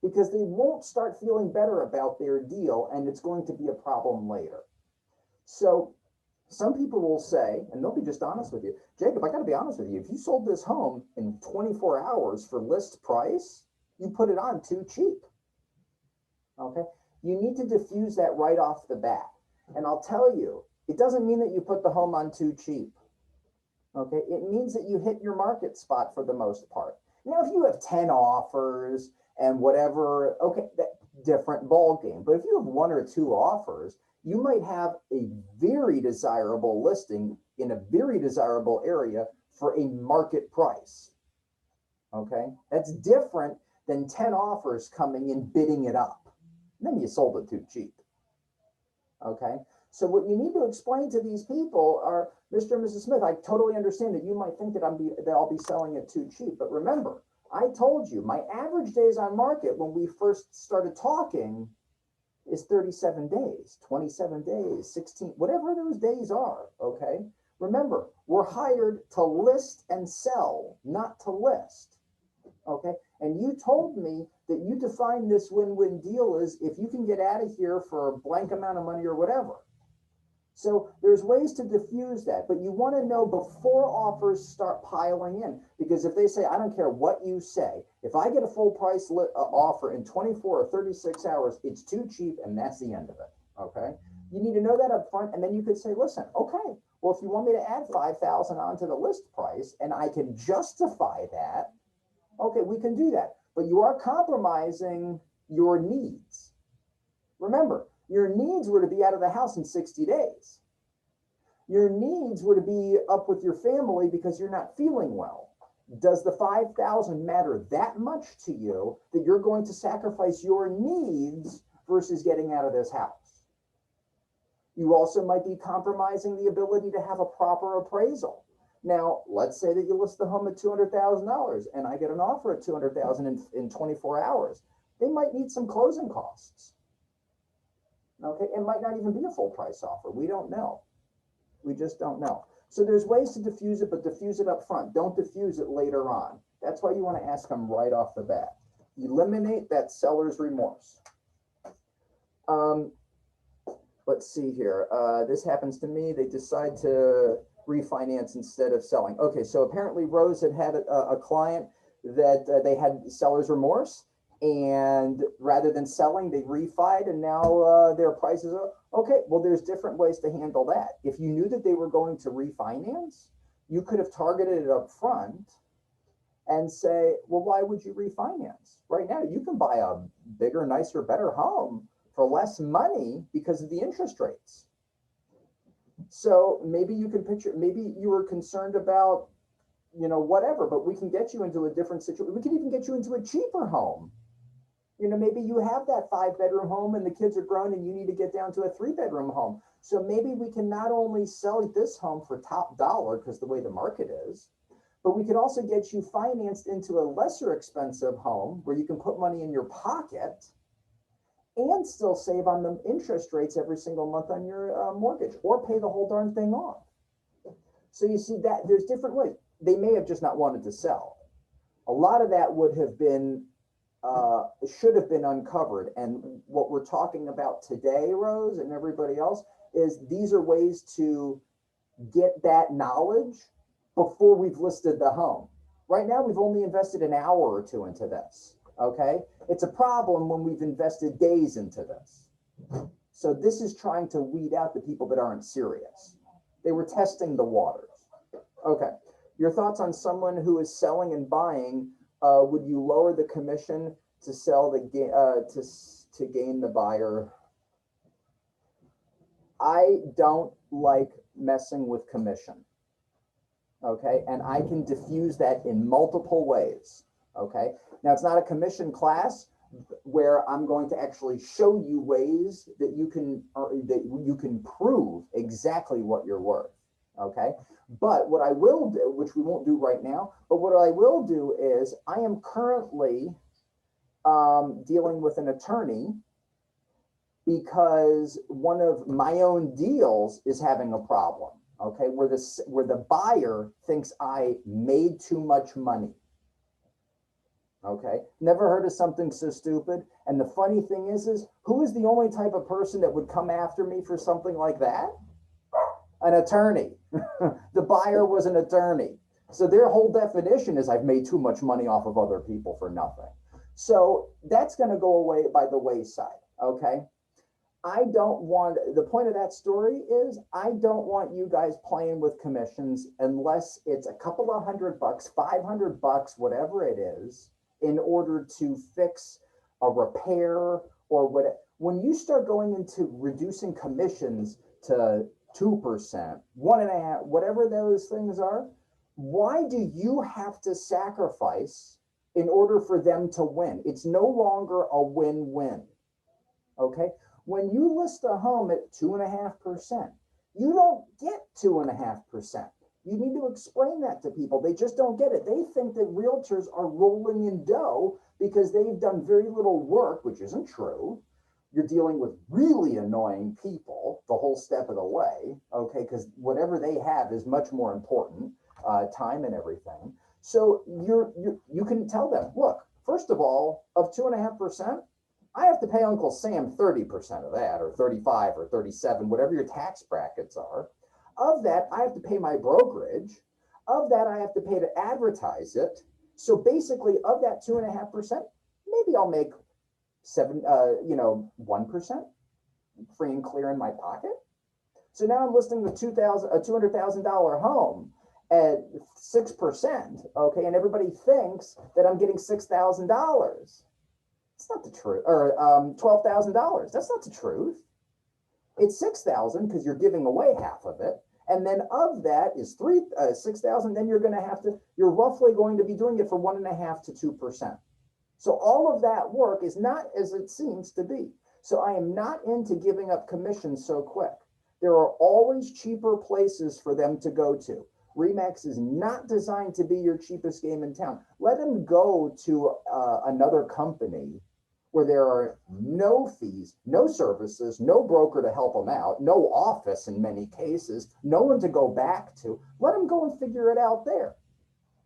because they won't start feeling better about their deal and it's going to be a problem later. So some people will say, and they'll be just honest with you, Jacob, I got to be honest with you. If you sold this home in 24 hours for list price, you put it on too cheap. Okay. You need to diffuse that right off the bat. And I'll tell you, it doesn't mean that you put the home on too cheap. Okay. It means that you hit your market spot for the most part. Now, if you have 10 offers and whatever, okay, that different ball game. But if you have 1 or 2 offers, you might have a very desirable listing in a very desirable area for a market price. Okay, that's different than 10 offers coming in bidding it up. And then you sold it too cheap. Okay, so what you need to explain to these people are, Mr. and Mrs. Smith, I totally understand that you might think that I'll be selling it too cheap, but remember, I told you my average days on market when we first started talking is 37 days, 27 days, 16, whatever those days are, okay? Remember, we're hired to list and sell, not to list, okay? And you told me that you define this win-win deal as if you can get out of here for a blank amount of money or whatever. So there's ways to diffuse that, but you want to know before offers start piling in, because if they say, I don't care what you say, if I get a full price offer in 24 or 36 hours, it's too cheap and that's the end of it, okay? You need to know that up front, and then you could say, listen, okay, well, if you want me to add 5,000 onto the list price and I can justify that, okay, we can do that, but you are compromising your needs. Remember, your needs were to be out of the house in 60 days. Your needs were to be up with your family because you're not feeling well. Does the 5,000 matter that much to you that you're going to sacrifice your needs versus getting out of this house? You also might be compromising the ability to have a proper appraisal. Now, let's say that you list the home at $200,000 and I get an offer at $200,000 in 24 hours. They might need some closing costs. Okay, it might not even be a full price offer. We don't know. We just don't know. So there's ways to diffuse it, but diffuse it up front. Don't diffuse it later on. That's why you want to ask them right off the bat. Eliminate that seller's remorse. Let's see here. This happens to me. They decide to refinance instead of selling. Okay, so apparently Rose had a client that they had seller's remorse. And rather than selling, they refied, and now their prices are okay. Well, there's different ways to handle that. If you knew that they were going to refinance, you could have targeted it up front and say, well, why would you refinance? Right now, you can buy a bigger, nicer, better home for less money because of the interest rates. So maybe you can picture, maybe you were concerned about, you know, whatever, but we can get you into a different situation. We can even get you into a cheaper home. You know, maybe you have that 5-bedroom home and the kids are grown and you need to get down to a 3-bedroom home. So maybe we can not only sell this home for top dollar because the way the market is, but we could also get you financed into a lesser expensive home where you can put money in your pocket and still save on the interest rates every single month on your mortgage, or pay the whole darn thing off. So you see that there's different ways. They may have just not wanted to sell. A lot of that would have been should have been uncovered. And what we're talking about today, Rose, and everybody else, is these are ways to get that knowledge before we've listed the home. Right now, we've only invested an hour or 2 into this, okay? It's a problem when we've invested days into this. So this is trying to weed out the people that aren't serious. They were testing the waters. Okay, your thoughts on someone who is selling and buying. Would you lower the commission to sell the to gain the buyer? I don't like messing with commission. Okay, and I can diffuse that in multiple ways. Okay, now it's not a commission class where I'm going to actually show you ways that you can prove exactly what you're worth. Okay, but what I will do, which we won't do right now, but what I will do is I am currently dealing with an attorney because one of my own deals is having a problem. okay, where the buyer thinks I made too much money. Okay, never heard of something so stupid. And the funny thing is who is the only type of person that would come after me for something like that? An attorney. The buyer was an attorney. So their whole definition is I've made too much money off of other people for nothing. So that's going to go away by the wayside. Okay. The point of that story is I don't want you guys playing with commissions unless it's a couple of $100, $500, whatever it is, in order to fix a repair or what. When you start going into reducing commissions to 2%, 1.5%, whatever those things are, why do you have to sacrifice in order for them to win? It's no longer a win-win. Okay. When you list a home at 2.5%, you don't get 2.5%. You need to explain that to people. They just don't get it. They think that realtors are rolling in dough because they've done very little work, which isn't true. You're dealing with really annoying people the whole step of the way, okay, because whatever they have is much more important, time and everything. So you can tell them, look, first of all, of 2.5%, I have to pay Uncle Sam 30% of that, or 35 or 37, whatever your tax brackets are. Of that, I have to pay my brokerage. Of that, I have to pay to advertise it. So basically, of that 2.5%, maybe I'll make 1% free and clear in my pocket. So now I'm listing the $200,000 home at 6%, okay, and everybody thinks that I'm getting $6,000. It's not the truth. Or $12,000. That's not the truth. It's $6,000 because you're giving away half of it, and then of that is $6,000. Then you're roughly going to be doing it for 1.5% to 2%. So all of that work is not as it seems to be. So I am not into giving up commissions so quick. There are always cheaper places for them to go to. RE/MAX is not designed to be your cheapest game in town. Let them go to another company where there are no fees, no services, no broker to help them out, no office in many cases, no one to go back to. Let them go and figure it out there.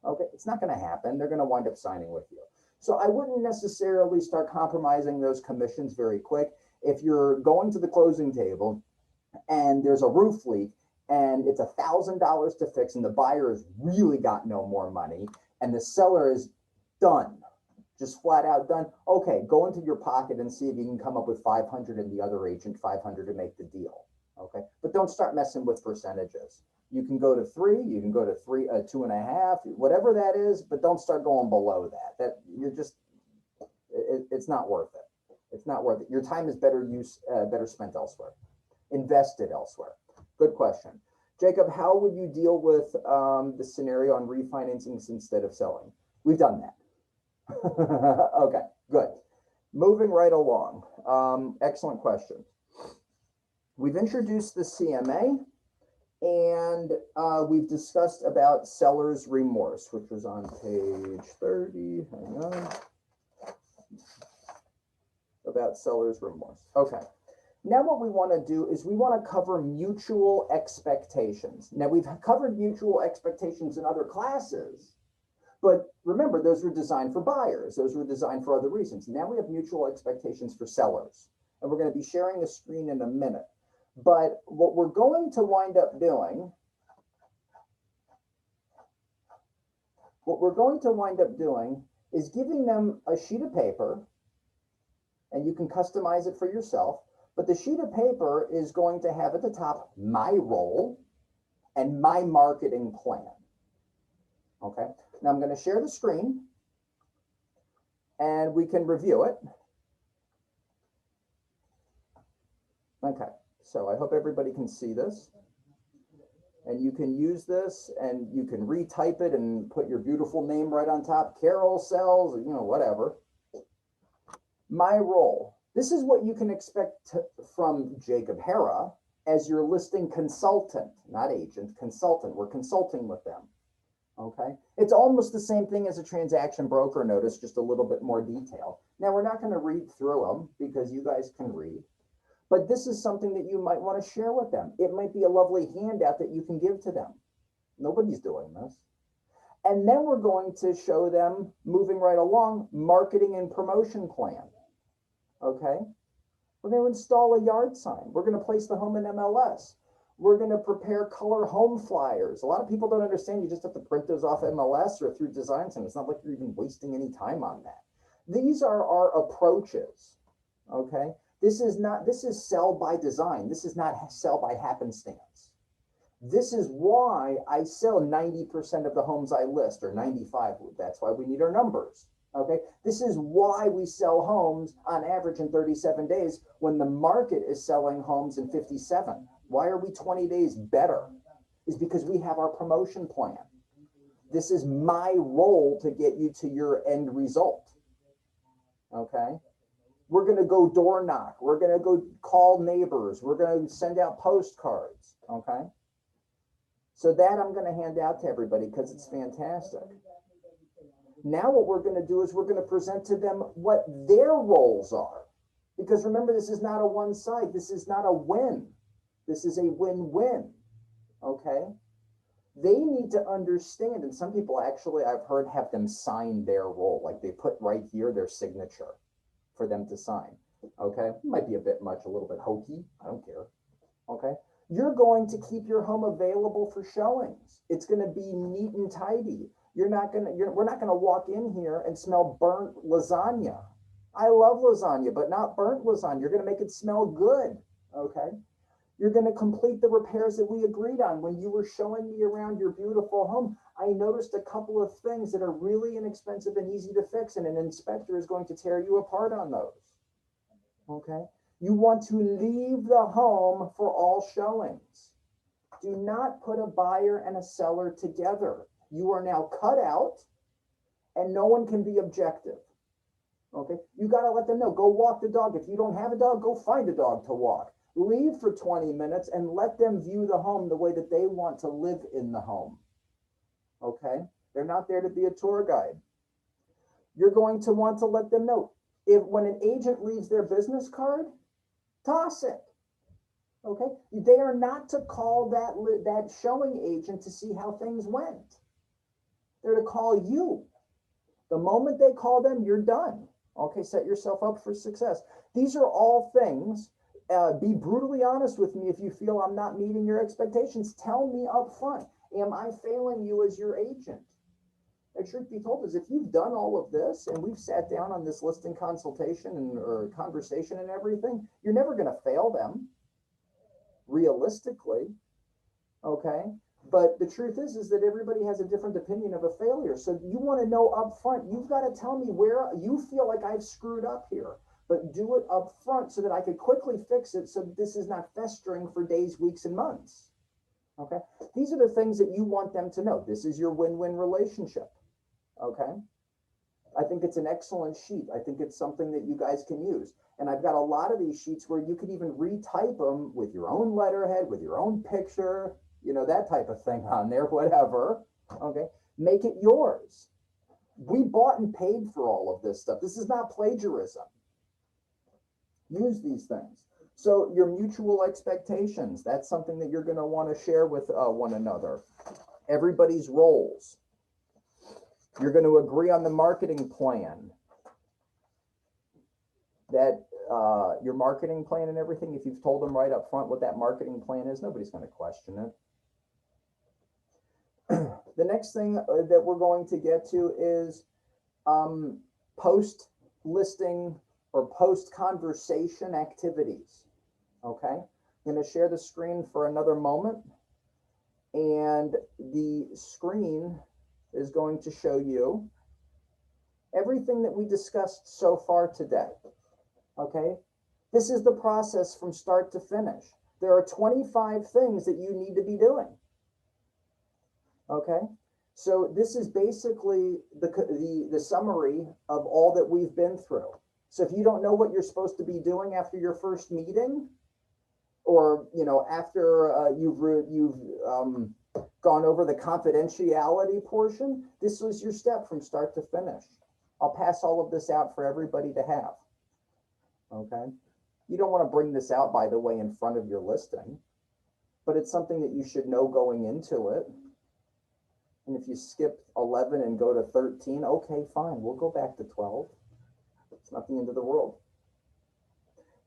Okay, it's not going to happen. They're going to wind up signing with you. So I wouldn't necessarily start compromising those commissions very quick. If you're going to the closing table and there's a roof leak and it's $1,000 to fix and the buyer has really got no more money and the seller is done, just flat out done, okay, go into your pocket and see if you can come up with 500 and the other agent 500 to make the deal. Okay, but don't start messing with percentages. You can go to 3, you can go to 2.5, whatever that is, but don't start going below that. It's not worth it. It's not worth it. Your time is better spent elsewhere. Invested elsewhere. Good question. Jacob, how would you deal with the scenario on refinancing instead of selling? We've done that. Okay, good. Moving right along. Excellent question. We've introduced the CMA and we've discussed about seller's remorse, which was on page 30. Hang on. About seller's remorse. Okay. Now what we want to do is we want to cover mutual expectations. Now we've covered mutual expectations in other classes, but remember, those were designed for buyers. Those were designed for other reasons. Now we have mutual expectations for sellers, and we're going to be sharing the screen in a minute. But what we're going to wind up doing, is giving them a sheet of paper, and you can customize it for yourself. But the sheet of paper is going to have at the top my role and my marketing plan. Okay, now I'm going to share the screen and we can review it. Okay, so I hope everybody can see this. And you can use this and you can retype it and put your beautiful name right on top. Carol sells, whatever. My role. This is what you can expect from Jacob Hera as your listing consultant, not agent, consultant. We're consulting with them. Okay. It's almost the same thing as a transaction broker notice, just a little bit more detail. Now, we're not going to read through them because you guys can read. But this is something that you might want to share with them. It might be a lovely handout that you can give to them. Nobody's doing this. And then we're going to show them, moving right along, marketing and promotion plan. Okay? We're going to install a yard sign. We're going to place the home in MLS. We're going to prepare color home flyers. A lot of people don't understand you just have to print those off MLS or through design center. It's not like you're even wasting any time on that. These are our approaches. Okay? This is sell by design. This is not sell by happenstance. This is why I sell 90% of the homes I list, or 95. That's why we need our numbers. Okay, this is why we sell homes on average in 37 days when the market is selling homes in 57. Why are we 20 days better? Is because we have our promotion plan. This is my role to get you to your end result. Okay, we're going to go door knock. We're going to go call neighbors. We're going to send out postcards. Okay, so that I'm going to hand out to everybody because it's fantastic. Now what we're going to do is we're going to present to them what their roles are. Because remember, this is not a one side. This is not a win. This is a win-win. Okay? They need to understand, and some people actually, I've heard, have them sign their role. Like they put right here their signature for them to sign. Okay? It might be a bit much, a little bit hokey. I don't care. Okay? You're going to keep your home available for showings. It's going to be neat and tidy. We're not going to walk in here and smell burnt lasagna. I love lasagna, but not burnt lasagna. You're going to make it smell good. Okay. You're going to complete the repairs that we agreed on. When you were showing me around your beautiful home, I noticed a couple of things that are really inexpensive and easy to fix, and an inspector is going to tear you apart on those. Okay. You want to leave the home for all showings. Do not put a buyer and a seller together. You are now cut out and no one can be objective. Okay, you got to let them know. Go walk the dog. If you don't have a dog, go find a dog to walk. Leave for 20 minutes and let them view the home the way that they want to live in the home. Okay, they're not there to be a tour guide. You're going to want to let them know when an agent leaves their business card, toss it. Okay, they are not to call that showing agent to see how things went. They're to call you. The moment they call them, you're done. Okay, set yourself up for success. These are all things. Be brutally honest with me if you feel I'm not meeting your expectations. Tell me up front. Am I failing you as your agent? The truth be told is if you've done all of this and we've sat down on this listing consultation or conversation and everything, you're never going to fail them, realistically. Okay? But the truth is that everybody has a different opinion of a failure. So you want to know up front, you've got to tell me where you feel like I've screwed up here, but do it up front so that I could quickly fix it so that this is not festering for days, weeks, and months. Okay? These are the things that you want them to know. This is your win-win relationship. Okay? I think it's an excellent sheet. I think it's something that you guys can use. And I've got a lot of these sheets where you could even retype them with your own letterhead, with your own picture, you know, that type of thing on there, whatever. Okay, make it yours. We bought and paid for all of this stuff. This is not plagiarism. Use these things. So your mutual expectations, that's something that you're going to want to share with one another. Everybody's roles. You're going to agree on the marketing plan. That your marketing plan and everything, if you've told them right up front what that marketing plan is, nobody's going to question it. The next thing that we're going to get to is post-listing or post-conversation activities. Okay, I'm going to share the screen for another moment. And the screen is going to show you everything that we discussed so far today. Okay, this is the process from start to finish. There are 25 things that you need to be doing. Okay, so this is basically the summary of all that we've been through. So if you don't know what you're supposed to be doing after your first meeting, or after you've gone over the confidentiality portion, this was your step from start to finish. I'll pass all of this out for everybody to have. Okay, You don't want to bring this out, by the way, in front of your listing, but it's something that you should know going into it. And if you skip 11 and go to 13, okay, fine, we'll go back to 12. It's nothing into the world.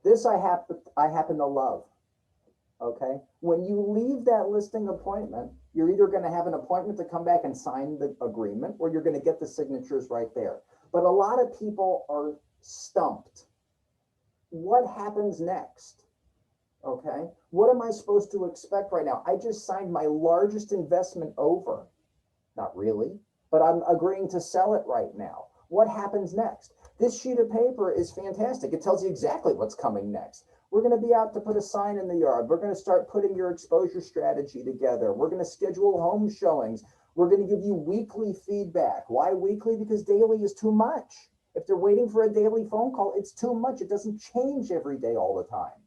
This I happen to love, okay? When you leave that listing appointment, you're either going to have an appointment to come back and sign the agreement, or you're going to get the signatures right there. But a lot of people are stumped. What happens next? Okay, what am I supposed to expect right now? I just signed my largest investment over. Not really, but I'm agreeing to sell it right now. What happens next? This sheet of paper is fantastic. It tells you exactly what's coming next. We're going to be out to put a sign in the yard. We're going to start putting your exposure strategy together. We're going to schedule home showings. We're going to give you weekly feedback. Why weekly? Because daily is too much. If they're waiting for a daily phone call, it's too much. It doesn't change every day all the time.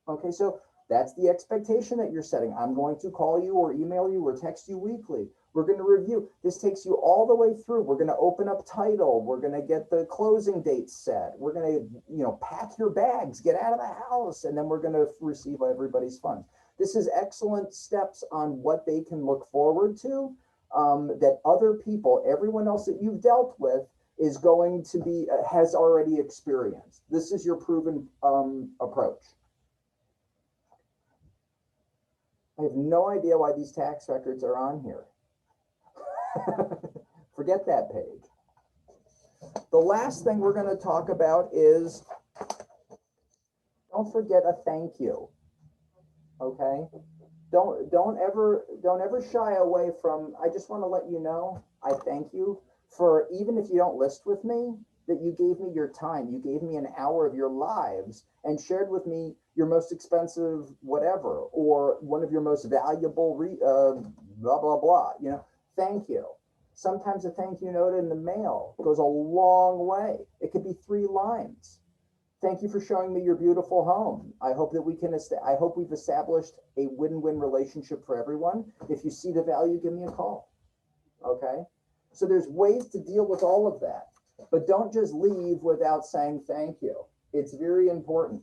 Okay, so that's the expectation that you're setting. I'm going to call you or email you or text you weekly. We're going to review. This takes you all the way through. We're going to open up title. We're going to get the closing dates set. We're going to, pack your bags, get out of the house, and then we're going to receive everybody's funds. This is excellent steps on what they can look forward to, that other people, everyone else that you've dealt with, is going to be, has already experienced. This is your proven approach. I have no idea why these tax records are on here. Forget that page. The last thing we're going to talk about is, don't forget a thank you. Okay? Don't ever shy away from, I just want to let you know, I thank you for, even if you don't list with me, that you gave me your time. You gave me an hour of your lives and shared with me your most expensive whatever, or one of your most valuable blah, blah, blah. Thank you. Sometimes a thank you note in the mail goes a long way. It could be 3 lines. Thank you for showing me your beautiful home. I hope that I hope we've established a win-win relationship for everyone. If you see the value, give me a call. Okay? So there's ways to deal with all of that, but don't just leave without saying thank you. It's very important.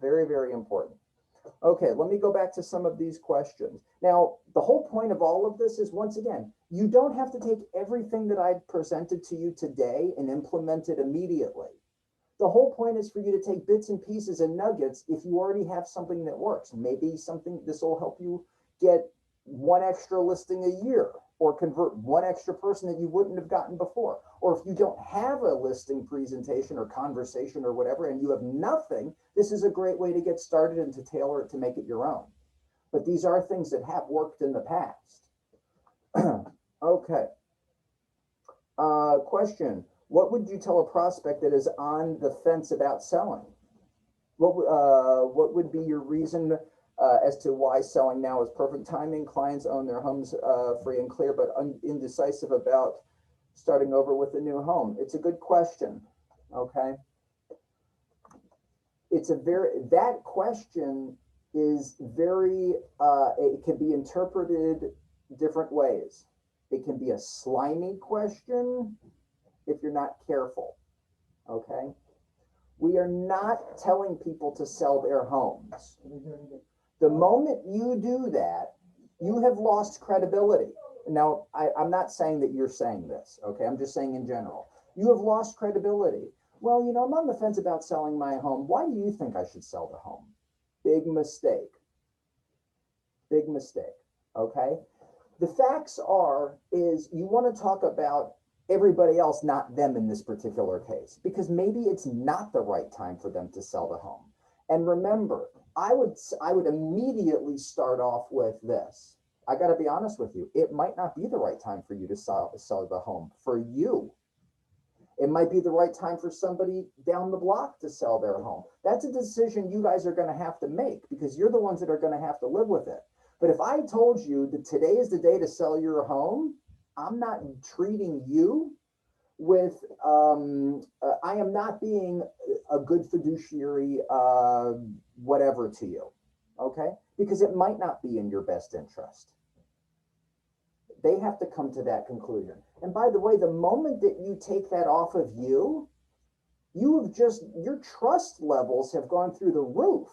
Very, very important. Okay, let me go back to some of these questions. Now, the whole point of all of this is, once again, you don't have to take everything that I presented to you today and implement it immediately. The whole point is for you to take bits and pieces and nuggets if you already have something that works. Maybe this will help you get 1 extra listing a year, or convert 1 extra person that you wouldn't have gotten before. Or if you don't have a listing presentation or conversation or whatever, and you have nothing, this is a great way to get started and to tailor it to make it your own. But these are things that have worked in the past. Okay. Question. What would you tell a prospect that is on the fence about selling? What would be your reason as to why selling now is perfect timing? Clients own their homes free and clear, but indecisive about starting over with a new home. It's a good question. Okay. That question is very, it can be interpreted different ways. It can be a slimy question if you're not careful. Okay. We are not telling people to sell their homes. The moment you do that, you have lost credibility. Now, I'm not saying that you're saying this, okay? I'm just saying in general. You have lost credibility. Well, I'm on the fence about selling my home. Why do you think I should sell the home? Big mistake. Big mistake, okay? The facts is you want to talk about everybody else, not them in this particular case, because maybe it's not the right time for them to sell the home. And remember, I would immediately start off with this. I got to be honest with you. It might not be the right time for you to sell the home for you. It might be the right time for somebody down the block to sell their home. That's a decision you guys are going to have to make, because you're the ones that are going to have to live with it. But if I told you that today is the day to sell your home, I'm not treating you with, I am not being a good fiduciary, whatever to you, okay? Because it might not be in your best interest. They have to come to that conclusion. And by the way, the moment that you take that off of you, your trust levels have gone through the roof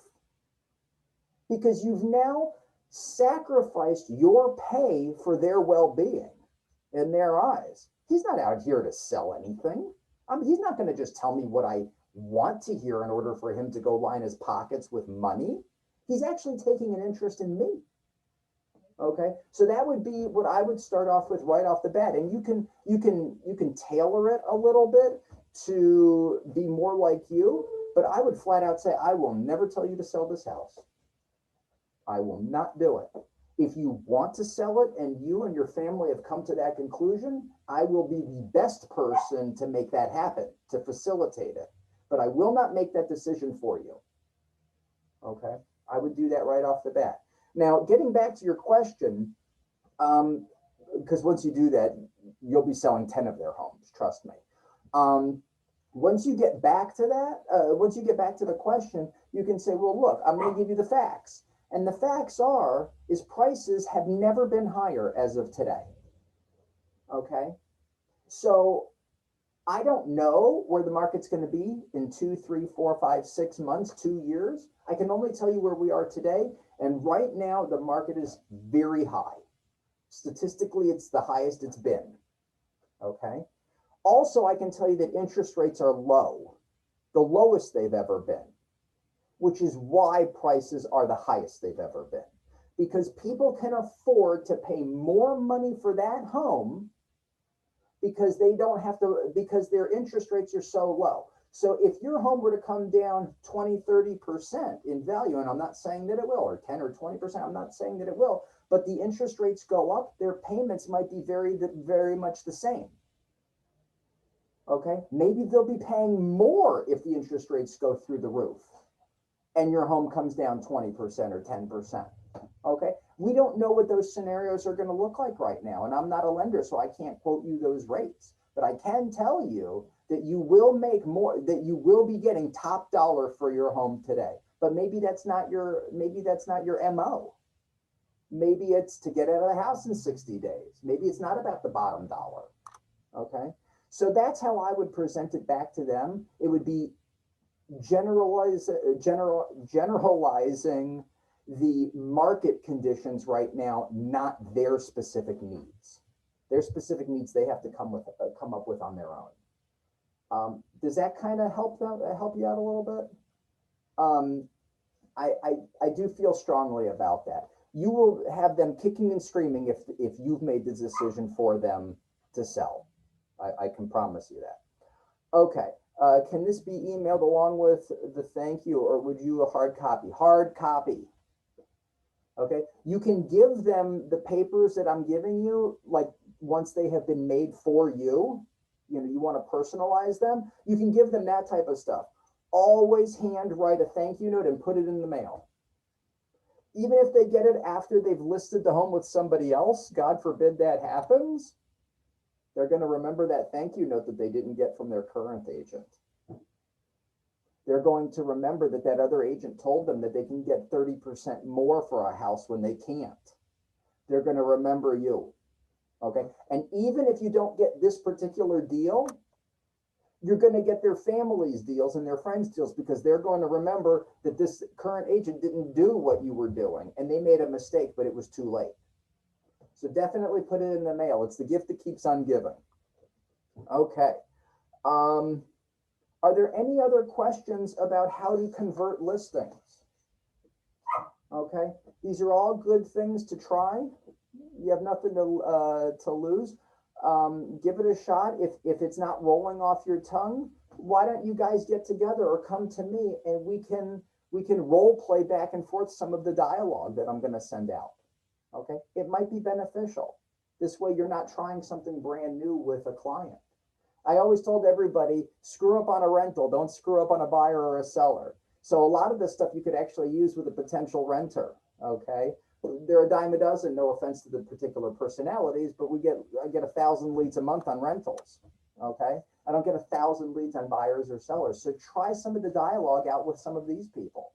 because you've now sacrificed your pay for their well-being in their eyes. He's not out here to sell anything. He's not going to just tell me what I want to hear in order for him to go line his pockets with money. He's actually taking an interest in me. Okay, so that would be what I would start off with right off the bat, and you can tailor it a little bit to be more like you. But I would flat out say, I will never tell you to sell this house. I will not do it. If you want to sell it and you and your family have come to that conclusion, I will be the best person to make that happen, to facilitate it. But I will not make that decision for you. Okay, I would do that right off the bat. Now, getting back to your question, because once you do that, you'll be selling 10 of their homes, trust me. Once you get back to that, once you get back to the question, you can say, well, look, I'm going to give you the facts. And the facts is prices have never been higher as of today. Okay? So I don't know where the market's going to be in 2, 3, 4, 5, 6 months, 2 years. I can only tell you where we are today. And right now, the market is very high. Statistically, it's the highest it's been. Okay? Also, I can tell you that interest rates are low, the lowest they've ever been, which is why prices are the highest they've ever been. Because people can afford to pay more money for that home because they don't have to, because their interest rates are so low. So if your home were to come down 20, 30% in value, and I'm not saying that it will, or 10 or 20%, I'm not saying that it will, but the interest rates go up, their payments might be very, very much the same. Okay, maybe they'll be paying more if the interest rates go through the roof and your home comes down 20% or 10%. Okay, we don't know what those scenarios are going to look like right now, and I'm not a lender, so I can't quote you those rates, but I can tell you that you will make more, that you will be getting top dollar for your home today. But maybe that's not your MO. Maybe it's to get out of the house in 60 days. Maybe it's not about the bottom dollar. Okay, so that's how I would present it back to them. It would be generalizing the market conditions right now, not their specific needs. Their specific needs they have to come up with on their own. Does that kind of help you out a little bit? I do feel strongly about that. You will have them kicking and screaming if you've made the decision for them to sell. I can promise you that. Okay. Can this be emailed along with the thank you, or would you a hard copy? Hard copy. Okay. You can give them the papers that I'm giving you, like once they have been made for you. You know, you want to personalize them. You can give them that type of stuff. Always hand write a thank you note and put it in the mail. Even if they get it after they've listed the home with somebody else, God forbid that happens, they're going to remember that thank you note that they didn't get from their current agent. They're going to remember that that other agent told them that they can get 30% more for a house when they can't. They're going to remember you. Okay. And even if you don't get this particular deal, you're going to get their family's deals and their friends' deals, because they're going to remember that this current agent didn't do what you were doing and they made a mistake, but it was too late. So definitely put it in the mail. It's the gift that keeps on giving. Okay. Are there any other questions about how to convert listings? Okay. These are all good things to try. You have nothing to lose. Give it a shot. If it's not rolling off your tongue, why don't you guys get together or come to me and we can role play back and forth some of the dialogue that I'm going to send out. Okay, it might be beneficial. This way you're not trying something brand new with a client. I always told everybody, screw up on a rental, don't screw up on a buyer or a seller. So a lot of this stuff you could actually use with a potential renter. Okay. They're a dime a dozen, no offense to the particular personalities, but I get 1,000 leads a month on rentals. Okay. I don't get 1,000 leads on buyers or sellers. So try some of the dialogue out with some of these people.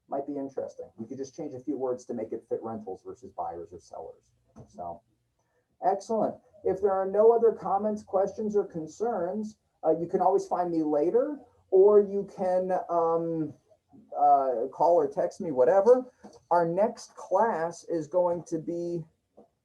Might be interesting. You could just change a few words to make it fit rentals versus buyers or sellers. So excellent. If there are no other comments, questions, or concerns, You can always find me later, or you can call or text me, whatever. Our next class is going to be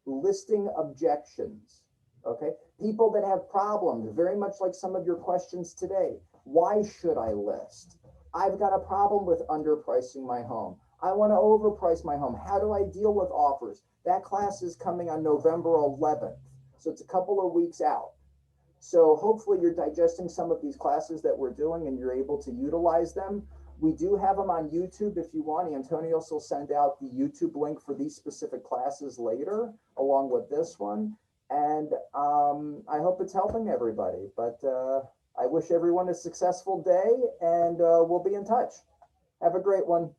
listing objections. Okay, people that have problems, very much like some of your questions today. Why should I list? I've got a problem with underpricing my home. I want to overprice my home. How do I deal with offers? That class is coming on November 11th. So it's a couple of weeks out. So hopefully you're digesting some of these classes that we're doing and you're able to utilize them. We do have them on YouTube if you want. Antonio will send out the YouTube link for these specific classes later, along with this one. And I hope it's helping everybody. But I wish everyone a successful day, and we'll be in touch. Have a great one.